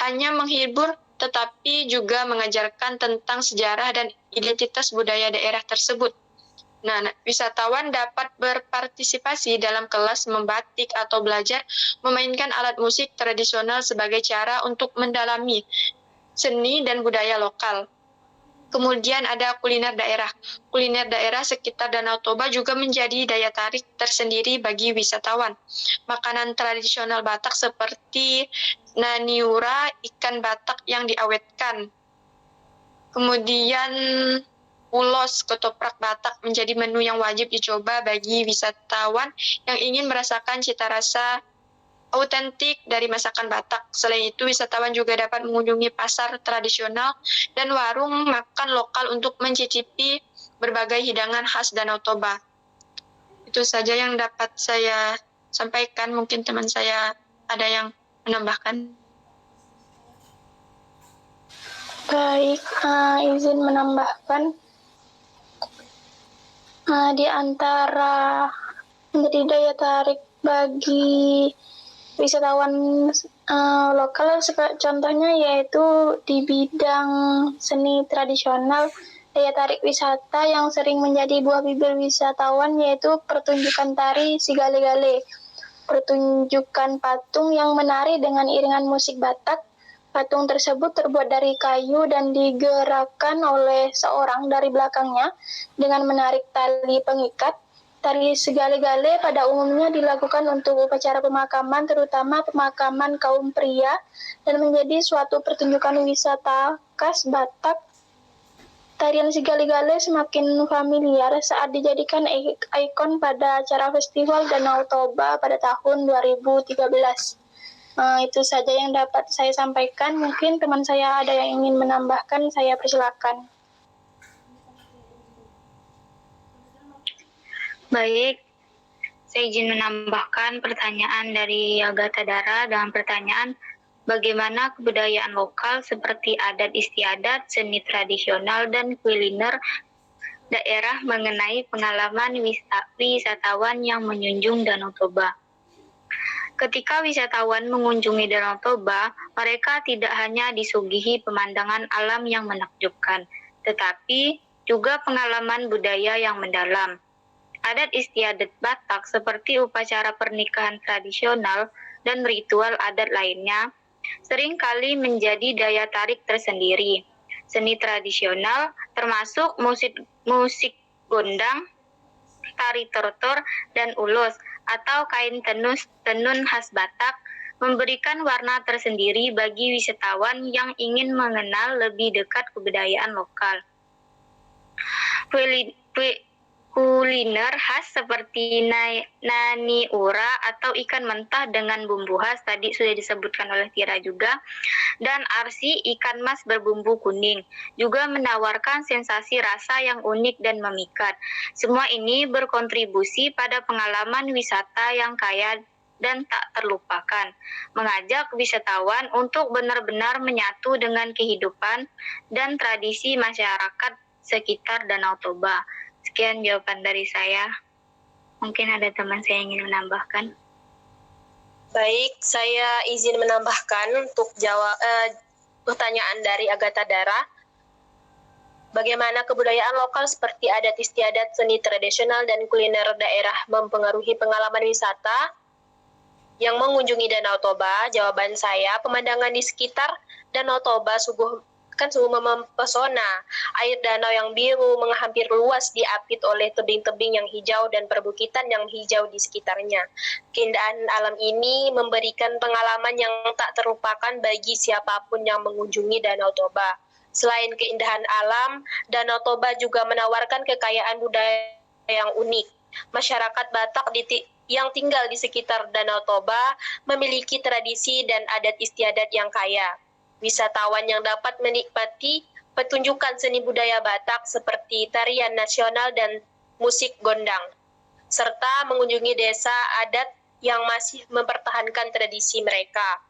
hanya menghibur, tetapi juga mengajarkan tentang sejarah dan identitas budaya daerah tersebut. Nah, wisatawan dapat berpartisipasi dalam kelas membatik atau belajar memainkan alat musik tradisional sebagai cara untuk mendalami seni dan budaya lokal. Kemudian ada kuliner daerah. Kuliner daerah sekitar Danau Toba juga menjadi daya tarik tersendiri bagi wisatawan. Makanan tradisional Batak seperti naniura, ikan Batak yang diawetkan. Kemudian ulos, ketoprak Batak menjadi menu yang wajib dicoba bagi wisatawan yang ingin merasakan cita rasa autentik dari masakan Batak. Selain itu, wisatawan juga dapat mengunjungi pasar tradisional dan warung makan lokal untuk mencicipi berbagai hidangan khas Danau Toba. Itu saja yang dapat saya sampaikan. Mungkin teman saya ada yang menambahkan. Baik, izin menambahkan. Di antara menjadi daya tarik bagi wisatawan lokal, contohnya yaitu di bidang seni tradisional, daya tarik wisata yang sering menjadi buah bibir wisatawan yaitu pertunjukan tari sigale-gale. Pertunjukan patung yang menari dengan iringan musik Batak. Patung tersebut terbuat dari kayu dan digerakkan oleh seorang dari belakangnya dengan menarik tali pengikat. Tari segale-gale pada umumnya dilakukan untuk upacara pemakaman, terutama pemakaman kaum pria, dan menjadi suatu pertunjukan wisata khas Batak. Tarian segale-gale semakin familiar saat dijadikan ikon pada acara Festival Danau Toba pada tahun 2013. Itu saja yang dapat saya sampaikan. Mungkin teman saya ada yang ingin menambahkan, saya persilakan. Baik, saya izin menambahkan pertanyaan dari Agatha Dara dengan pertanyaan bagaimana kebudayaan lokal seperti adat istiadat, seni tradisional, dan kuliner daerah mengenai pengalaman wisatawan yang mengunjung Danau Toba. Ketika wisatawan mengunjungi Danau Toba, mereka tidak hanya disuguhi pemandangan alam yang menakjubkan, tetapi juga pengalaman budaya yang mendalam. Adat istiadat Batak seperti upacara pernikahan tradisional dan ritual adat lainnya seringkali menjadi daya tarik tersendiri. Seni tradisional termasuk musik gondang, tari tortor, dan ulos atau kain tenun khas Batak memberikan warna tersendiri bagi wisatawan yang ingin mengenal lebih dekat kebudayaan lokal. Kuliner khas seperti nani ura atau ikan mentah dengan bumbu khas tadi sudah disebutkan oleh Tira juga, dan arsi ikan mas berbumbu kuning juga menawarkan sensasi rasa yang unik dan memikat. Semua ini berkontribusi pada pengalaman wisata yang kaya dan tak terlupakan, mengajak wisatawan untuk benar-benar menyatu dengan kehidupan dan tradisi masyarakat sekitar Danau Toba. Sekian jawaban dari saya. Mungkin ada teman saya yang ingin menambahkan. Baik, saya izin menambahkan untuk jawab pertanyaan dari Agatha Dara. Bagaimana kebudayaan lokal seperti adat istiadat, seni tradisional, dan kuliner daerah mempengaruhi pengalaman wisata yang mengunjungi Danau Toba? Jawaban saya, pemandangan di sekitar Danau Toba sungguh mempesona. Air danau yang biru menghampir luas diapit oleh tebing-tebing yang hijau dan perbukitan yang hijau di sekitarnya. Keindahan alam ini memberikan pengalaman yang tak terlupakan bagi siapapun yang mengunjungi Danau Toba. Selain keindahan alam, Danau Toba juga menawarkan kekayaan budaya yang unik. Masyarakat Batak yang tinggal di sekitar Danau Toba memiliki tradisi dan adat istiadat yang kaya. Wisatawan yang dapat menikmati pertunjukan seni budaya Batak seperti tarian nasional dan musik gondang, serta mengunjungi desa adat yang masih mempertahankan tradisi mereka.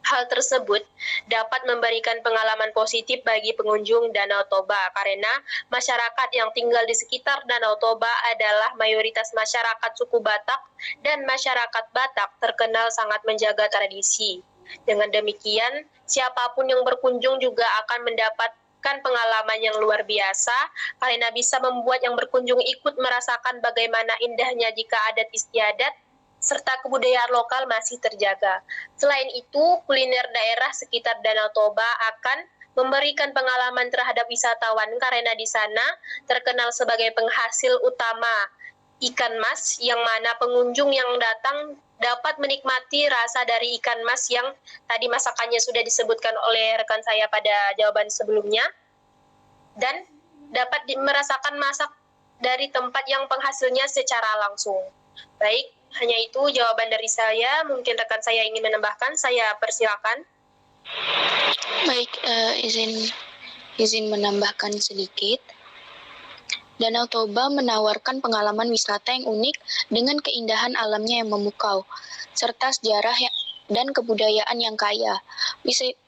Hal tersebut dapat memberikan pengalaman positif bagi pengunjung Danau Toba karena masyarakat yang tinggal di sekitar Danau Toba adalah mayoritas masyarakat suku Batak dan masyarakat Batak terkenal sangat menjaga tradisi. Dengan demikian, siapapun yang berkunjung juga akan mendapatkan pengalaman yang luar biasa karena bisa membuat yang berkunjung ikut merasakan bagaimana indahnya jika adat istiadat serta kebudayaan lokal masih terjaga. Selain itu, kuliner daerah sekitar Danau Toba akan memberikan pengalaman terhadap wisatawan karena di sana terkenal sebagai penghasil utama ikan mas yang mana pengunjung yang datang dapat menikmati rasa dari ikan mas yang tadi masakannya sudah disebutkan oleh rekan saya pada jawaban sebelumnya, dan dapat merasakan masak dari tempat yang penghasilnya secara langsung. Baik, hanya itu jawaban dari saya. Mungkin rekan saya ingin menambahkan, saya persilakan. Baik, izin menambahkan sedikit. Danau Toba menawarkan pengalaman wisata yang unik dengan keindahan alamnya yang memukau, serta sejarah dan kebudayaan yang kaya.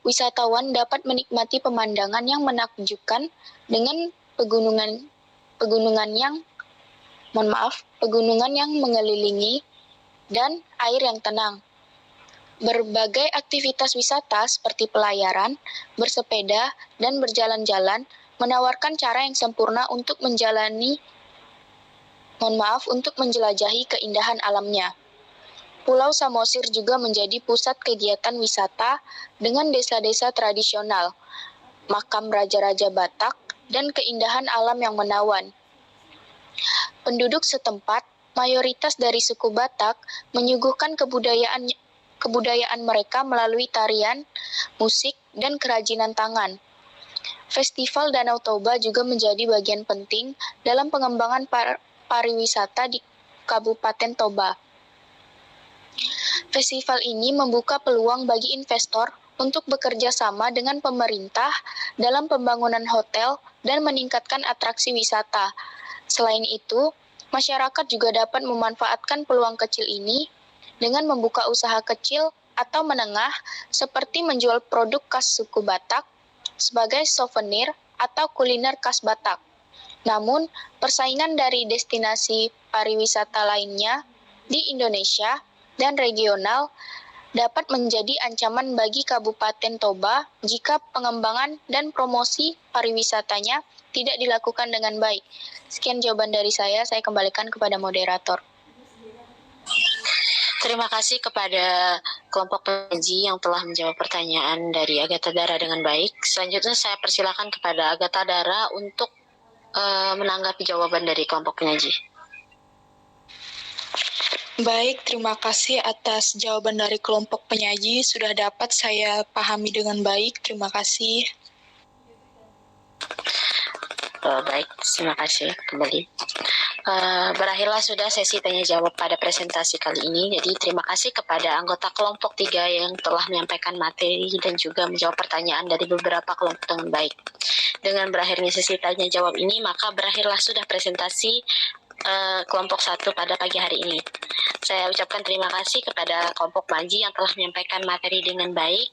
Wisatawan dapat menikmati pemandangan yang menakjubkan dengan pegunungan yang mengelilingi dan air yang tenang. Berbagai aktivitas wisata seperti pelayaran, bersepeda, dan berjalan-jalan menawarkan cara yang sempurna untuk menjelajahi keindahan alamnya. Pulau Samosir juga menjadi pusat kegiatan wisata dengan desa-desa tradisional, makam raja-raja Batak, dan keindahan alam yang menawan. Penduduk setempat, mayoritas dari suku Batak, menyuguhkan kebudayaan mereka melalui tarian, musik, dan kerajinan tangan. Festival Danau Toba juga menjadi bagian penting dalam pengembangan pariwisata di Kabupaten Toba. Festival ini membuka peluang bagi investor untuk bekerja sama dengan pemerintah dalam pembangunan hotel dan meningkatkan atraksi wisata. Selain itu, masyarakat juga dapat memanfaatkan peluang kecil ini dengan membuka usaha kecil atau menengah seperti menjual produk khas suku Batak sebagai souvenir atau kuliner khas Batak. Namun, persaingan dari destinasi pariwisata lainnya di Indonesia dan regional dapat menjadi ancaman bagi Kabupaten Toba jika pengembangan dan promosi pariwisatanya tidak dilakukan dengan baik. Sekian jawaban dari saya kembalikan kepada moderator. Terima kasih kepada kelompok pengaji yang telah menjawab pertanyaan dari Agatha Dara dengan baik. Selanjutnya saya persilakan kepada Agatha Dara untuk menanggapi jawaban dari kelompok pengaji. Baik, terima kasih atas jawaban dari kelompok penyaji. Sudah dapat saya pahami dengan baik. Terima kasih. Baik, terima kasih kembali. Berakhirlah sudah sesi tanya jawab pada presentasi kali ini. Jadi terima kasih kepada anggota kelompok 3 yang telah menyampaikan materi dan juga menjawab pertanyaan dari beberapa kelompok dengan baik. Dengan berakhirnya sesi tanya jawab ini, maka berakhirlah sudah presentasi kelompok 1 pada pagi hari ini. Saya ucapkan terima kasih kepada kelompok Manji yang telah menyampaikan materi dengan baik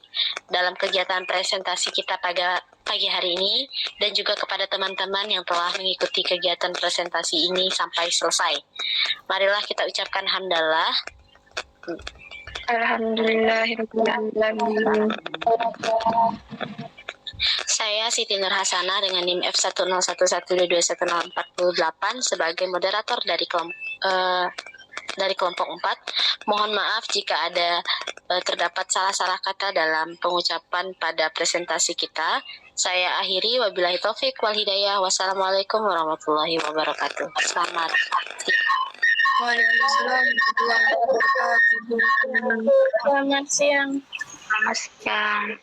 dalam kegiatan presentasi kita pada pagi hari ini, dan juga kepada teman-teman yang telah mengikuti kegiatan presentasi ini sampai selesai. Marilah kita ucapkan hamdalah. Alhamdulillahirrahmanirrahim. Saya Siti Nur Hasanah dengan NIM F101121048 sebagai moderator dari kelompok 4. Mohon maaf jika ada terdapat salah-salah kata dalam pengucapan pada presentasi kita. Saya akhiri, wabillahi taufik wal hidayah. Wassalamualaikum warahmatullahi wabarakatuh. Selamat siang. Waalaikumsalam warahmatullahi wabarakatuh. Selamat siang. Selamat siang.